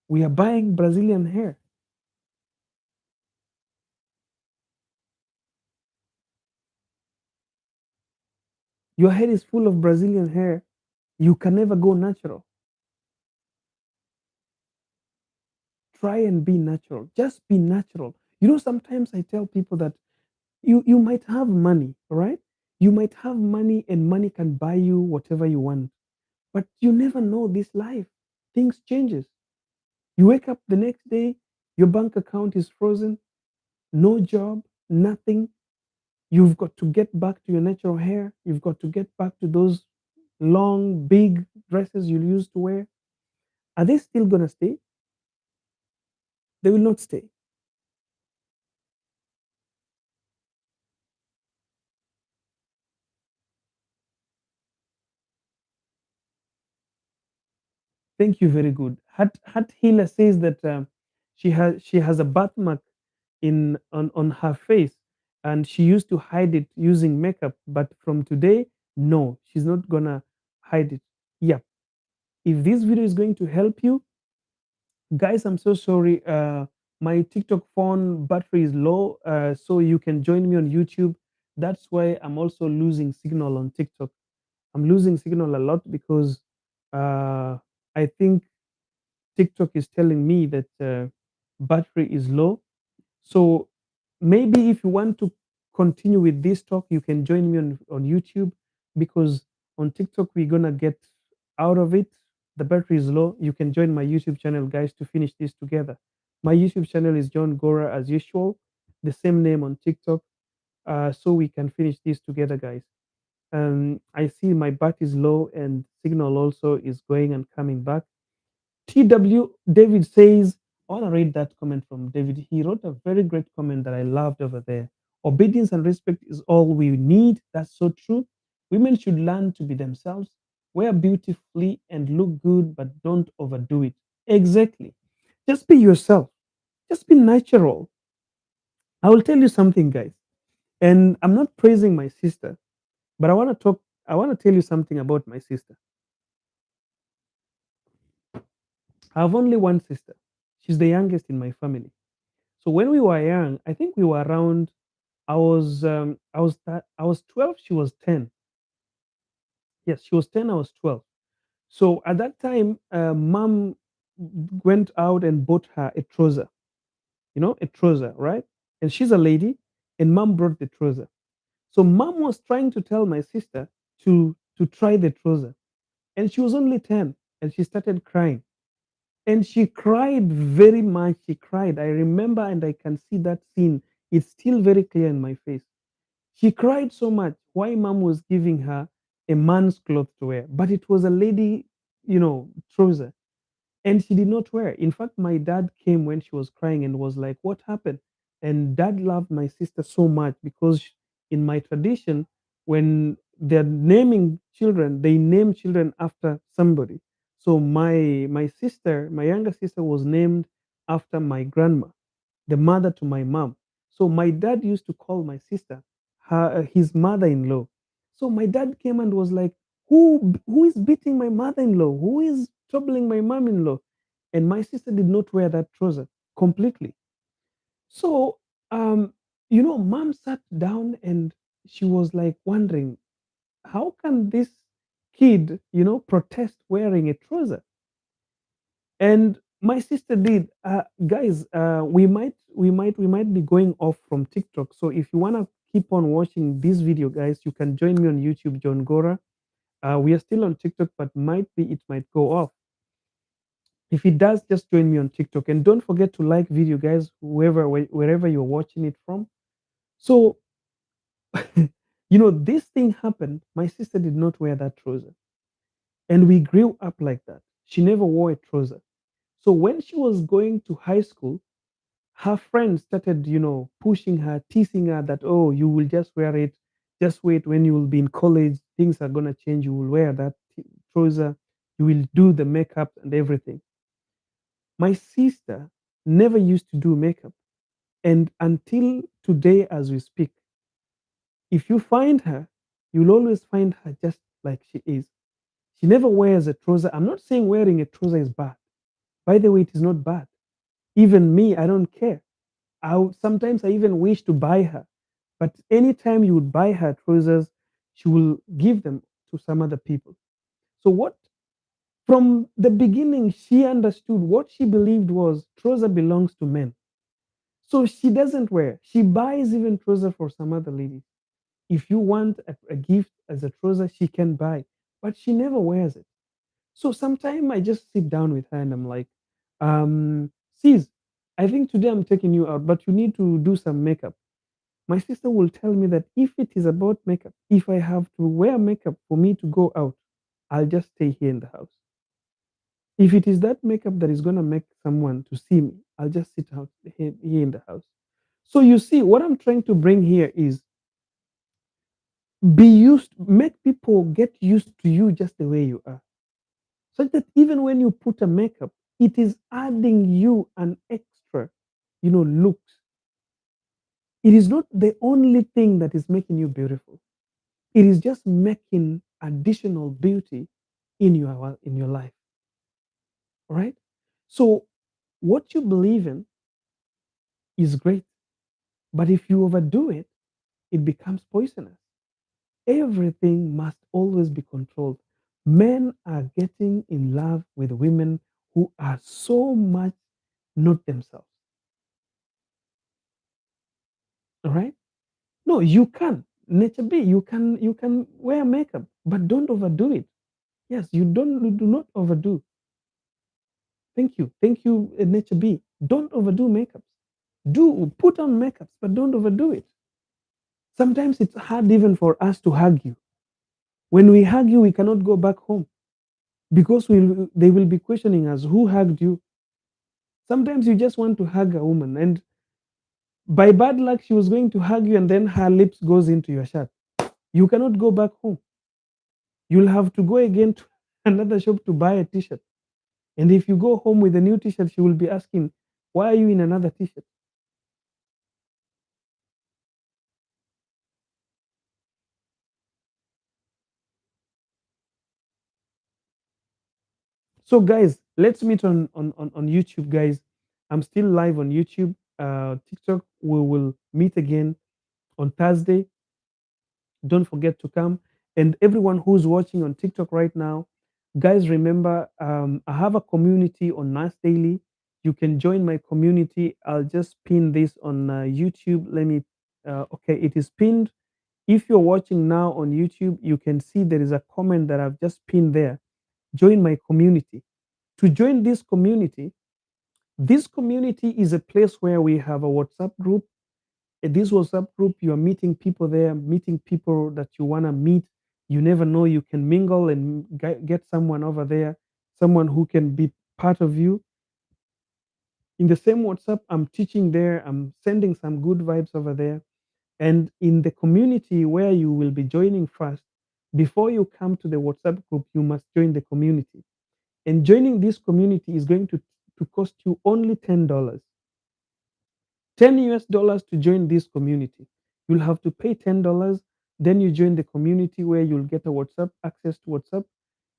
We are buying Brazilian hair. Your head is full of Brazilian hair. You can never go natural. Try and be natural. Just be natural. Sometimes I tell people that you might have money, all right? You might have money and money can buy you whatever you want. But you never know this life. things changes. You wake up the next day, your bank account is frozen, no job, nothing. You've got to get back to your natural hair. You've got to get back to those long, big dresses you used to wear. Are they still going to stay? They will not stay. Thank you. Very good. Hat Healer says that she has a birthmark on her face, and she used to hide it using makeup. But from today, no, she's not gonna hide it. Yeah. If this video is going to help you, guys, I'm so sorry. My TikTok phone battery is low, so you can join me on YouTube. That's why I'm also losing signal on TikTok. I'm losing signal a lot because I think TikTok is telling me that battery is low. So maybe if you want to continue with this talk, you can join me on YouTube, because on TikTok we're gonna get out of it. The battery is low. You can join my YouTube channel, guys, to finish this together. My YouTube channel is Johngora as usual, the same name on TikTok. So we can finish this together, guys. I see my bat is low and signal also is going and coming back. TW David says, I want to read that comment from David. He wrote a very great comment that I loved over there. Obedience and respect is all we need. That's so true. Women should learn to be themselves, wear beautifully, and look good, but don't overdo it. Exactly. Just be yourself, just be natural. I will tell you something, guys. And I'm not praising my sister, but I want to tell you something about my sister. I have only one sister. She's the youngest in my family. So when we were young, I think we were around. I was 12. She was 10. Yes, she was 10. I was 12. So at that time, mom went out and bought her a trouser. A trouser, right? And she's a lady, and mom brought the trouser. So mom was trying to tell my sister to try the trouser, and she was only 10, and she started crying. And she cried very much. She cried. I remember, and I can see that scene. It's still very clear in my face. She cried so much. Why mom was giving her a man's cloth to wear, but it was a lady, trouser, and she did not wear. In fact, my dad came when she was crying and was like, "What happened?" And dad loved my sister so much because in my tradition, when they're naming children, they name children after somebody. So my younger sister, was named after my grandma, the mother to my mom. So my dad used to call my sister his mother-in-law. So my dad came and was like, who is beating my mother-in-law? Who is troubling my mom-in-law? And my sister did not wear that trouser completely. So mom sat down and she was like wondering, how can this kid, protest wearing a trouser? And my sister did. Guys, we might be going off from TikTok. So if you want to keep on watching this video, guys, you can join me on YouTube, Johngora. We are still on TikTok, but it might go off. If it does, just join me on TikTok, and don't forget to like video, guys, wherever you're watching it from. So this thing happened. My sister did not wear that trouser, and we grew up like that. She never wore a trouser. So when she was going to high school, her friends started, pushing her, teasing her that, oh, you will just wear it. Just wait, when you will be in college, things are going to change. You will wear that trouser. You will do the makeup and everything. My sister never used to do makeup. And until today, as we speak, if you find her, you'll always find her just like she is. She never wears a trouser. I'm not saying wearing a trouser is bad. By the way, it is not bad. Even me, I don't care. Sometimes I even wish to buy her. But anytime you would buy her trousers, she will give them to some other people. So from the beginning, she understood what she believed was trouser belongs to men. So she doesn't wear. She buys even trouser for some other ladies. If you want a gift as a trouser, she can buy, but she never wears it. So sometime I just sit down with her and I'm like, sis, I think today I'm taking you out, but you need to do some makeup. My sister will tell me that if it is about makeup, if I have to wear makeup for me to go out, I'll just stay here in the house. If it is that makeup that is going to make someone to see me, I'll just sit out here in the house. So you see, what I'm trying to bring here is be used, make people get used to you just the way you are. Such that even when you put a makeup, it is adding you an extra, looks. It is not the only thing that is making you beautiful. It is just making additional beauty in your life. All right. So what you believe in is great, but if you overdo it, it becomes poisonous. Everything must always be controlled. Men are getting in love with women who are so much not themselves. All right. No, you can. Nature B, you can wear makeup, but don't overdo it. Yes, you do not overdo. Thank you. Thank you, Nature B. Don't overdo makeups. Do put on makeups, but don't overdo it. Sometimes it's hard even for us to hug you. When we hug you, we cannot go back home because they will be questioning us who hugged you. Sometimes you just want to hug a woman, and by bad luck, she was going to hug you, and then her lips goes into your shirt. You cannot go back home. You'll have to go again to another shop to buy a t-shirt. And if you go home with a new t-shirt, she will be asking, why are you in another t-shirt? So guys, let's meet on YouTube, guys. I'm still live on YouTube. TikTok, we will meet again on Thursday. Don't forget to come. And everyone who's watching on TikTok right now, guys, remember, I have a community on Nas Daily. You can join my community. I'll just pin this on YouTube. Let me, okay, it is pinned. If you're watching now on YouTube, you can see there is a comment that I've just pinned there. Join my community. To join this community is a place where we have a WhatsApp group. This WhatsApp group, you are meeting people there, meeting people that you want to meet. You never know, you can mingle and get someone over there, someone who can be part of you. In the same WhatsApp, I'm teaching there, I'm sending some good vibes over there. And in the community where you will be joining first, before you come to the WhatsApp group, you must join the community. And joining this community is going to cost you only $10. $10 to join this community. You'll have to pay $10. Then you join the community where you'll get a WhatsApp, access to WhatsApp.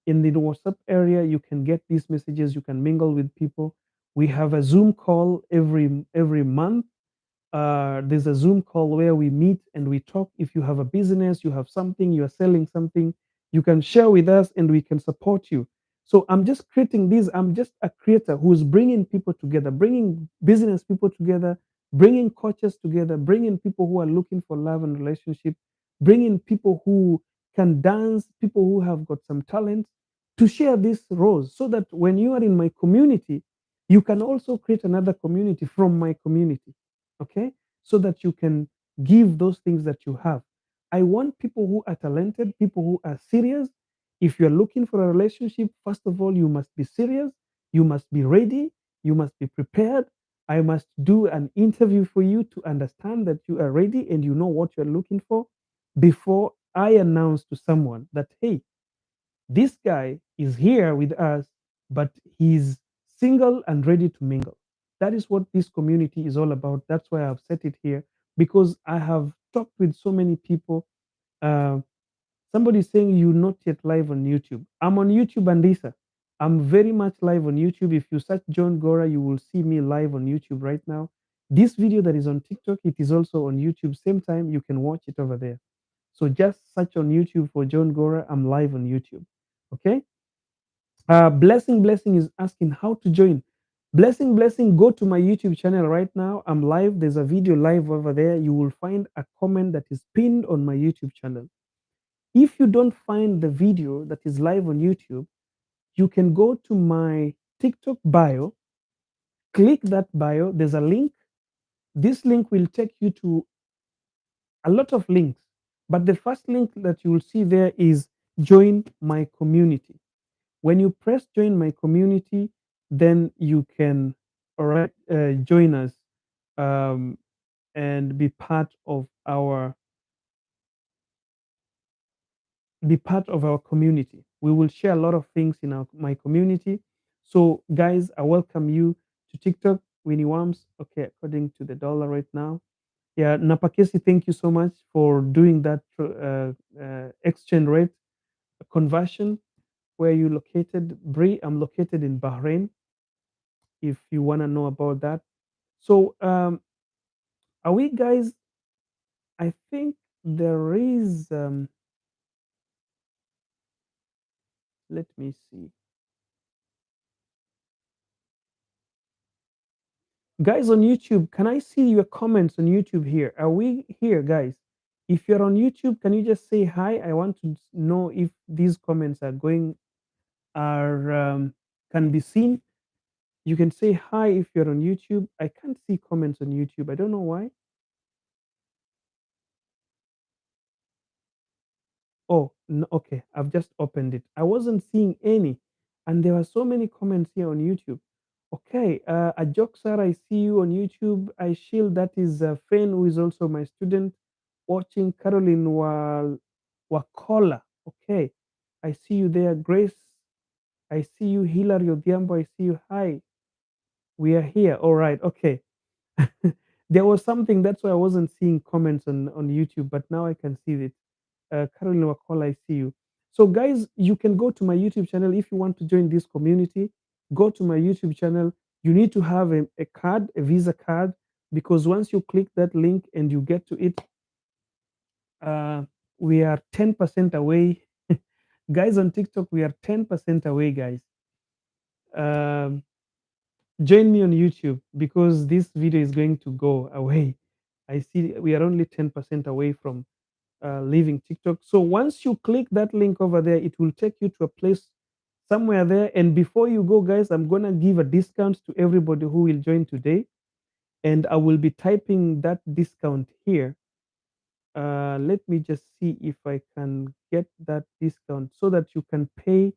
In the WhatsApp area, you can get these messages, you can mingle with people. We have a Zoom call every month. There's a Zoom call where we meet and we talk. If you have a business, you have something, you are selling something, you can share with us and we can support you. So I'm just creating this. I'm just a creator who's bringing people together, bringing business people together, bringing coaches together, bringing people who are looking for love and relationship, bringing people who can dance, people who have got some talent to share this rose so that when you are in my community, you can also create another community from my community. Okay, so that you can give those things that you have. I want people who are talented, people who are serious. If you're looking for a relationship, first of all, you must be serious, you must be ready, you must be prepared. I must do an interview for you to understand that you are ready and you know what you're looking for before I announce to someone that, hey, this guy is here with us, but he's single and ready to mingle. That is what this community is all about. That's why I've set it here, because I have talked with so many people. Uh, Somebody saying you're not yet live on YouTube. I'm on YouTube, Andisa. I'm very much live on YouTube. If you search Johngora, you will see me live on YouTube right now. This video that is on TikTok, it is also on YouTube. Same time, you can watch it over there. So just search on YouTube for Johngora. I'm live on YouTube. Okay. Blessing is asking how to join. Blessing, go to my YouTube channel right now. I'm live. There's a video live over there. You will find a comment that is pinned on my YouTube channel. If you don't find the video that is live on YouTube, you can go to my TikTok bio, click that bio. There's a link. This link will take you to a lot of links. But the first link that you will see there is join my community. When you press join my community, then you can, all right, join us, um, and be part of our community. We will share a lot of things in my community. So, guys, I welcome you to TikTok. Winnie Worms. Okay, according to the dollar right now. Yeah, Napakesi, thank you so much for doing that exchange rate conversion. Where you located, Brie? I'm located in Bahrain. If you want to know about that. So, are we guys? I think there is. Let me see. Guys on YouTube, can I see your comments on YouTube here? Are we here, guys? If you're on YouTube, can you just say hi? I want to know if these comments are can be seen. You can say hi if you're on YouTube. I can't see comments on YouTube. I don't know why. Oh, no, okay. I've just opened it. I wasn't seeing any, and there were so many comments here on YouTube. Okay, Ajoksar, I see you on YouTube. I shield, that is Fen, who is also my student, watching. Caroline Wakola. Okay, I see you there. Grace, I see you. Hilary Odhiambo, I see you. Hi, we are here. All right. Okay. There was something, that's why I wasn't seeing comments on YouTube, but now I can see it. Caroline Wakola, I see you. So, guys, you can go to my YouTube channel if you want to join this community. Go to my YouTube channel. You need to have a card, a Visa card, because once you click that link and you get to it, uh, we are 10% away. Guys on TikTok, we are 10% away, guys. Um, Join me on YouTube because this video is going to go away. I see we are only 10% away from leaving TikTok. So once you click that link over there, it will take you to a place somewhere there. And before you go, guys, I'm going to give a discount to everybody who will join today. And I will be typing that discount here. Let me just see if I can get that discount so that you can pay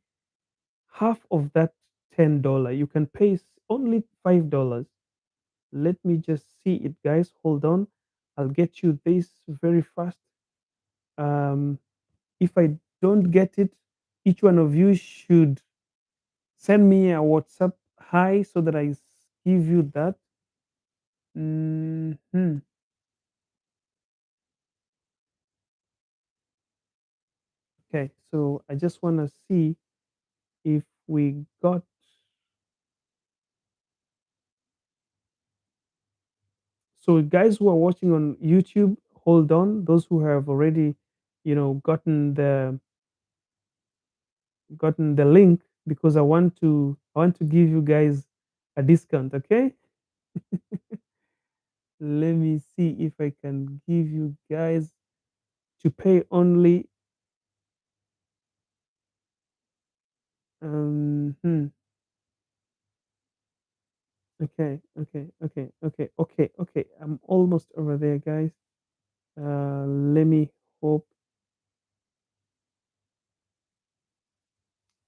half of that $10. You can pay only $5. Let me just see it, guys. Hold on. I'll get you this very fast. Um, if I don't get it, each one of you should send me a WhatsApp hi so that give you that. Mhm. Okay, so I just want to see if we got. So, guys who are watching on YouTube, hold on. Those who have already, gotten the link, because I want to give you guys a discount. Okay, let me see if I can give you guys to pay only. Hmm. Okay, okay, okay, okay, okay, okay. I'm almost over there, guys. Let me hope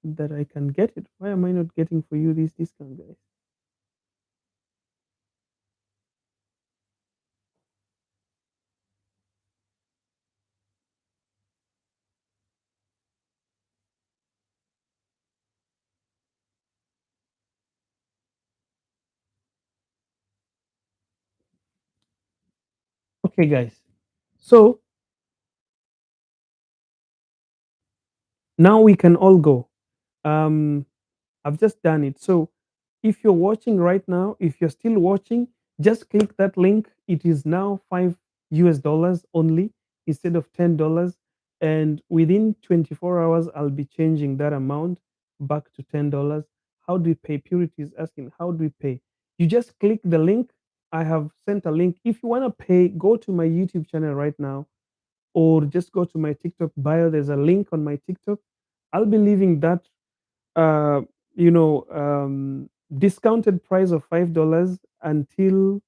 that I can get it. Why am I not getting for you this discount, guys? Okay, guys. So now we can all go. Um, I've just done it. So if you're watching right now, if you're still watching, just click that link. It is now $5 only instead of $10. And within 24 hours, I'll be changing that amount back to $10. How do we pay? Purity is asking, how do we pay? You just click the link. I have sent a link. If you want to pay, go to my YouTube channel right now, or just go to my TikTok bio. There's a link on my TikTok. I'll be leaving that uh, you know, discounted price of $5 until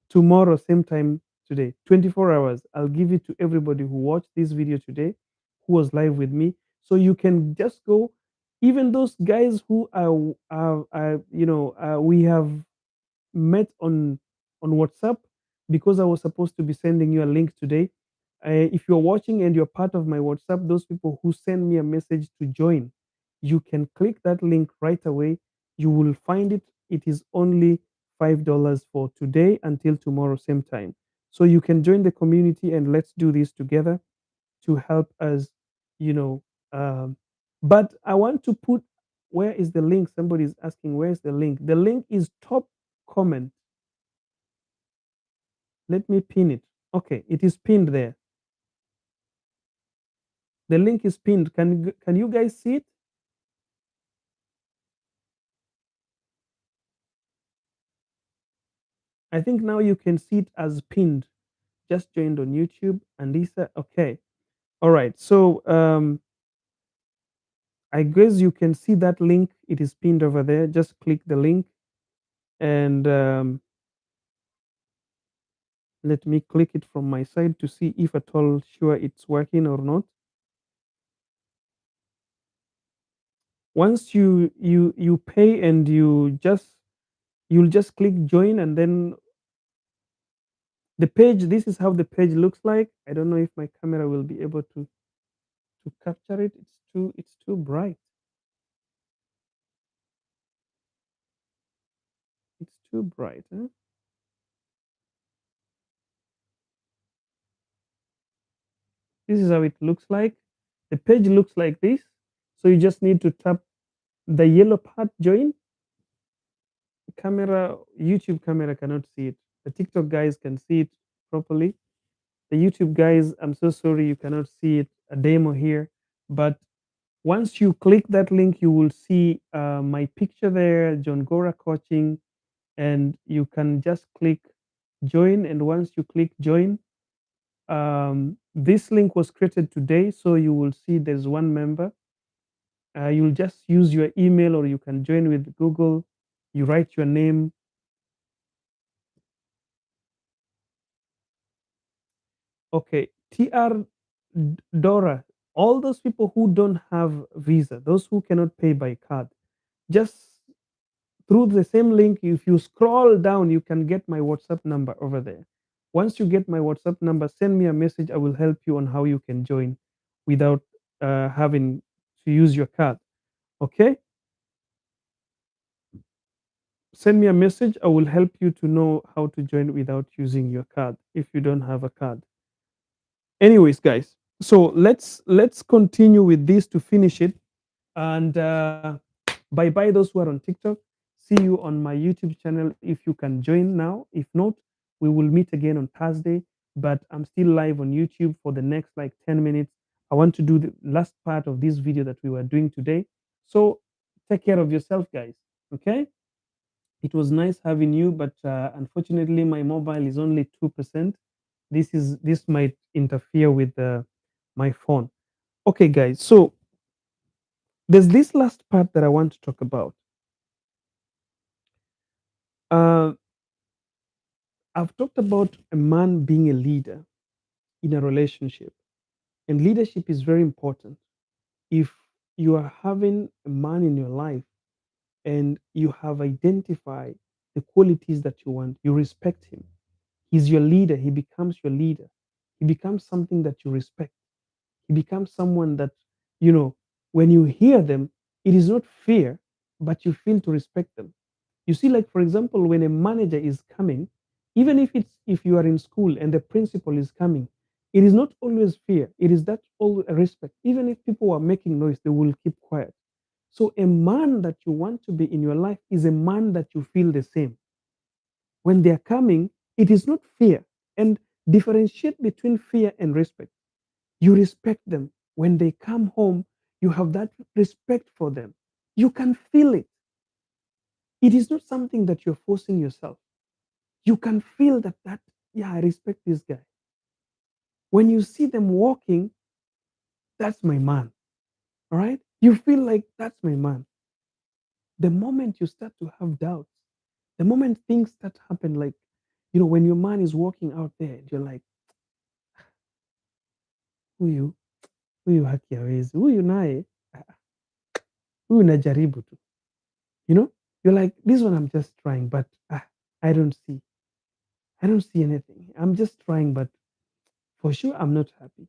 tomorrow, same time today, 24 hours. I'll give it to everybody who watched this video today, who was live with me. So you can just go, even those guys who we have met on WhatsApp because I was supposed to be sending you a link today. If you're watching and you're part of my WhatsApp, those people who send me a message to join, you can click that link right away. You will find it. It is only $5 for today until tomorrow, same time. So you can join the community and let's do this together to help us, you know. Um, but I want to put, where is the link? Somebody is asking, where is the link? The link is top comment. Let me pin it. Okay, it is pinned there. The link is pinned. Can you guys see it? I think now you can see it as pinned. Just joined on YouTube. And Lisa, okay. All right. So I guess you can see that link. It is pinned over there. Just click the link and let me click it from my side to see if at all sure it's working or not. Once you pay and you'll just click join, and then the page, this is how the page looks like. I don't know if my camera will be able to capture it. It's too bright. It's too bright, huh? This is how it looks like. The page looks like this. So you just need to tap the yellow part, join. Camera, YouTube camera cannot see it. The TikTok guys can see it properly. The YouTube guys, I'm so sorry you cannot see it, a demo here. But once you click that link, you will see my picture there, Johngora coaching, and you can just click join. And once you click join, this link was created today, so you will see there's one member. You'll just use your email, or you can join with Google. You write your name. Okay, TR Dora, all those people who don't have visa, those who cannot pay by card, just through the same link, if you scroll down, you can get my WhatsApp number over there. Once you get my WhatsApp number, send me a message. I will help you on how you can join without having to use your card. Okay? Send me a message. I will help you to know how to join without using your card if you don't have a card. Anyways, guys, so let's continue with this to finish it. And bye bye, those who are on TikTok. See you on my YouTube channel if you can join now. If not, we will meet again on Thursday. But I'm still live on YouTube for the next like 10 minutes. I want to do the last part of this video that we were doing today. So take care of yourself, guys. Okay? It was nice having you, but unfortunately, my mobile is only 2%. This might interfere with my phone. Okay, guys. So there's this last part that I want to talk about. Uh, I've talked about a man being a leader in a relationship, and leadership is very important. If you are having a man in your life and you have identified the qualities that you want, you respect him. He's your leader, he becomes your leader. He becomes something that you respect. He becomes someone that, you know, when you hear them, it is not fear, but you feel to respect them. You see, like for example, when a manager is coming, even if you are in school and the principal is coming, it is not always fear. It is that all respect. Even if people are making noise, they will keep quiet. So a man that you want to be in your life is a man that you feel the same. When they are coming, it is not fear. And differentiate between fear and respect. You respect them. When they come home, you have that respect for them. You can feel it. It is not something that you're forcing yourself. You can feel that, yeah, I respect this guy. When you see them walking, that's my man. All right. You feel like that's my man. The moment you start to have doubts, the moment things start to happen, like, when your man is walking out there, you're like, huyu, huyu haki hawezi, huyu naye, huyu najaribu tu. You know, you're like, this one I'm just trying, but I don't see. I don't see anything. I'm just trying, but for sure I'm not happy.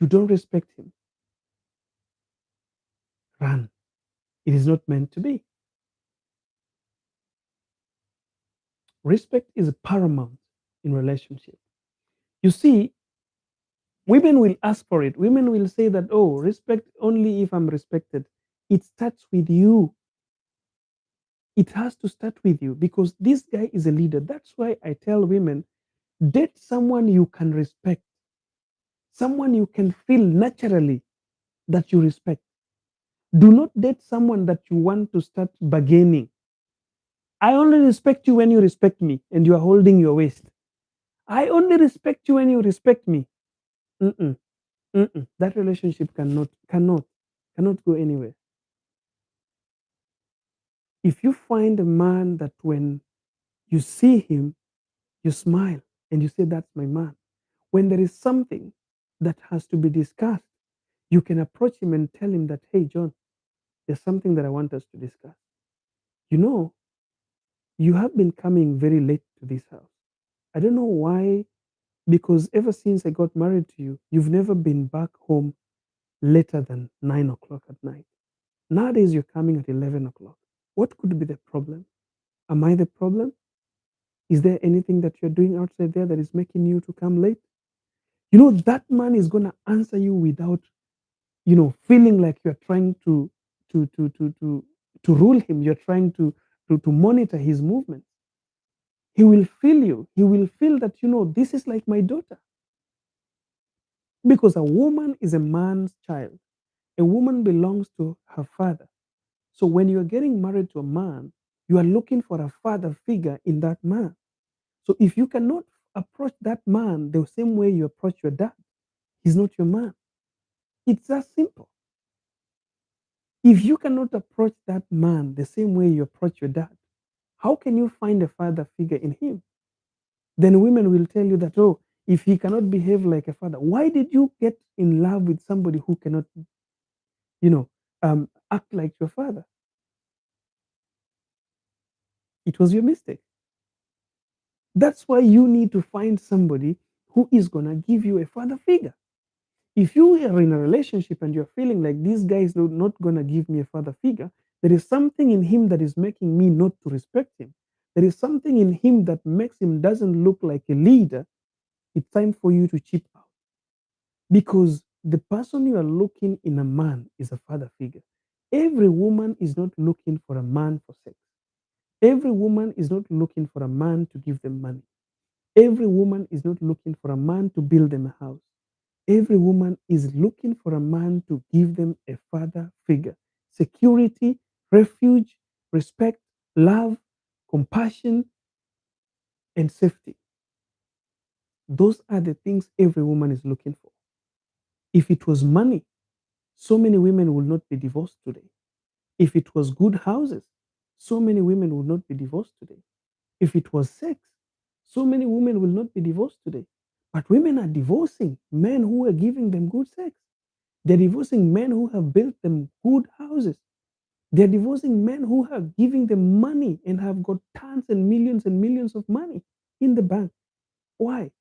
You don't respect him. Run. It is not meant to be. Respect is paramount in relationship. You see, women will ask for it. Women will say that, oh, respect only if I'm respected. It starts with you. It has to start with you because this guy is a leader. That's why I tell women, date someone you can respect, someone you can feel naturally that you respect. Do not date someone that you want to start bargaining. I only respect you when you respect me and you are holding your waist. I only respect you when you respect me. Mm-mm, mm-mm. That relationship cannot go anywhere. If you find a man that when you see him, you smile and you say, that's my man. When there is something that has to be discussed, you can approach him and tell him that, hey, John, there's something that I want us to discuss. You know, you have been coming very late to this house. I don't know why, because ever since I got married to you, you've never been back home later than 9 o'clock at night. Nowadays, you're coming at 11 o'clock. What could be the problem? Am I the problem? Is there anything that you're doing outside there that is making you to come late? That man is going to answer you without, feeling like you're trying to, to, to, to, to rule him. You're trying to monitor his movements. He will feel you. He will feel that, this is like my daughter. Because a woman is a man's child. A woman belongs to her father. So when you're getting married to a man, you are looking for a father figure in that man. So if you cannot approach that man the same way you approach your dad, he's not your man. It's that simple. If you cannot approach that man the same way you approach your dad, how can you find a father figure in him? Then women will tell you that, oh, if he cannot behave like a father, why did you get in love with somebody who cannot, you know, act like your father? It was your mistake. That's why you need to find somebody who is going to give you a father figure. If you are in a relationship and you're feeling like this guy is not going to give me a father figure, there is something in him that is making me not to respect him. There is something in him that makes him doesn't look like a leader. It's time for you to chip out because the person you are looking in a man is a father figure. Every woman is not looking for a man for sex. Every woman is not looking for a man to give them money. Every woman is not looking for a man to build them a house. Every woman is looking for a man to give them a father figure, security, refuge, respect, love, compassion, and safety. Those are the things every woman is looking for. If it was money, so many women would not be divorced today. If it was good houses, so many women would not be divorced today. If it was sex, so many women will not be divorced today. But women are divorcing men who are giving them good sex. They're divorcing men who have built them good houses. They're divorcing men who are giving them money and have got tons and millions of money in the bank. Why?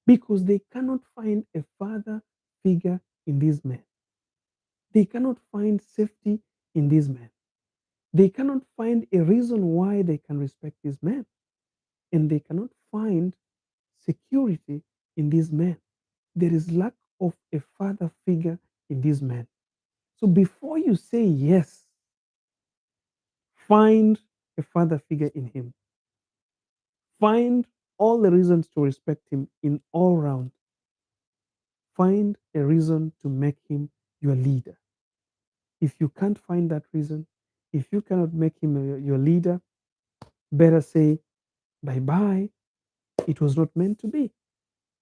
Because they cannot find a father figure in these men. They cannot find safety in these men. They cannot find a reason why they can respect these men. And they cannot find security in these men. There is lack of a father figure in these men. So before you say yes, find a father figure in him. Find all the reasons to respect him in all round. Find a reason to make him your leader. If you can't find that reason, if you cannot make him your leader, better say bye bye. It was not meant to be.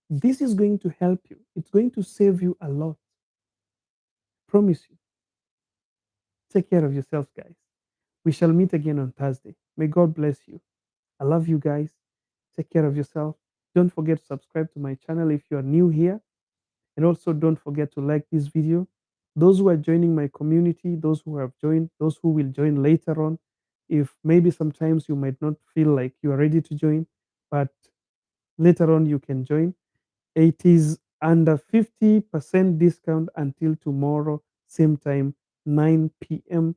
This is going to help you. It's going to save you a lot. promise you, take care of yourselves, guys. We shall meet again on Thursday. May God bless you. I love you guys. Take care of yourself. Don't forget to subscribe to my channel if you are new here. And also don't forget to like this video. Those who are joining my community, those who have joined, those who will join later on, if maybe sometimes you might not feel like you are ready to join, but later on you can join. It is under 50% discount until tomorrow, same time, 9 p.m.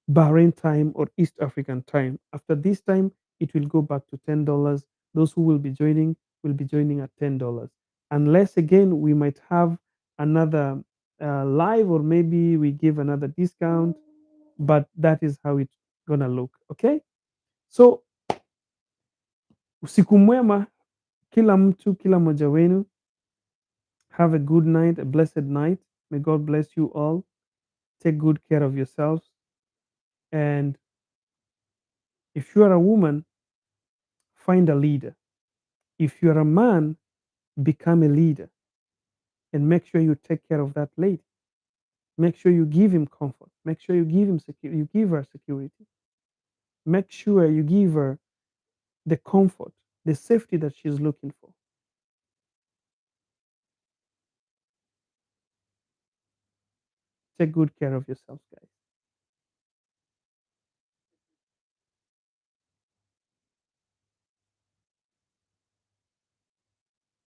Bahrain time or East African time. After this time, it will go back to $10. Those who will be joining at $10. Unless again, we might have another live or maybe we give another discount, but that is how it's gonna look. Okay, so usiku mwema kila mtu, kila mmoja wenu. Have a good night, a blessed night. May God bless you all. Take good care of yourselves. And if you are a woman, find a leader. If you are a man, become a leader and make sure you take care of that lady. Make sure you give him comfort. Make sure you give him security. You give her security. Make sure you give her the comfort, the safety that she's looking for. Take good care of yourselves, guys.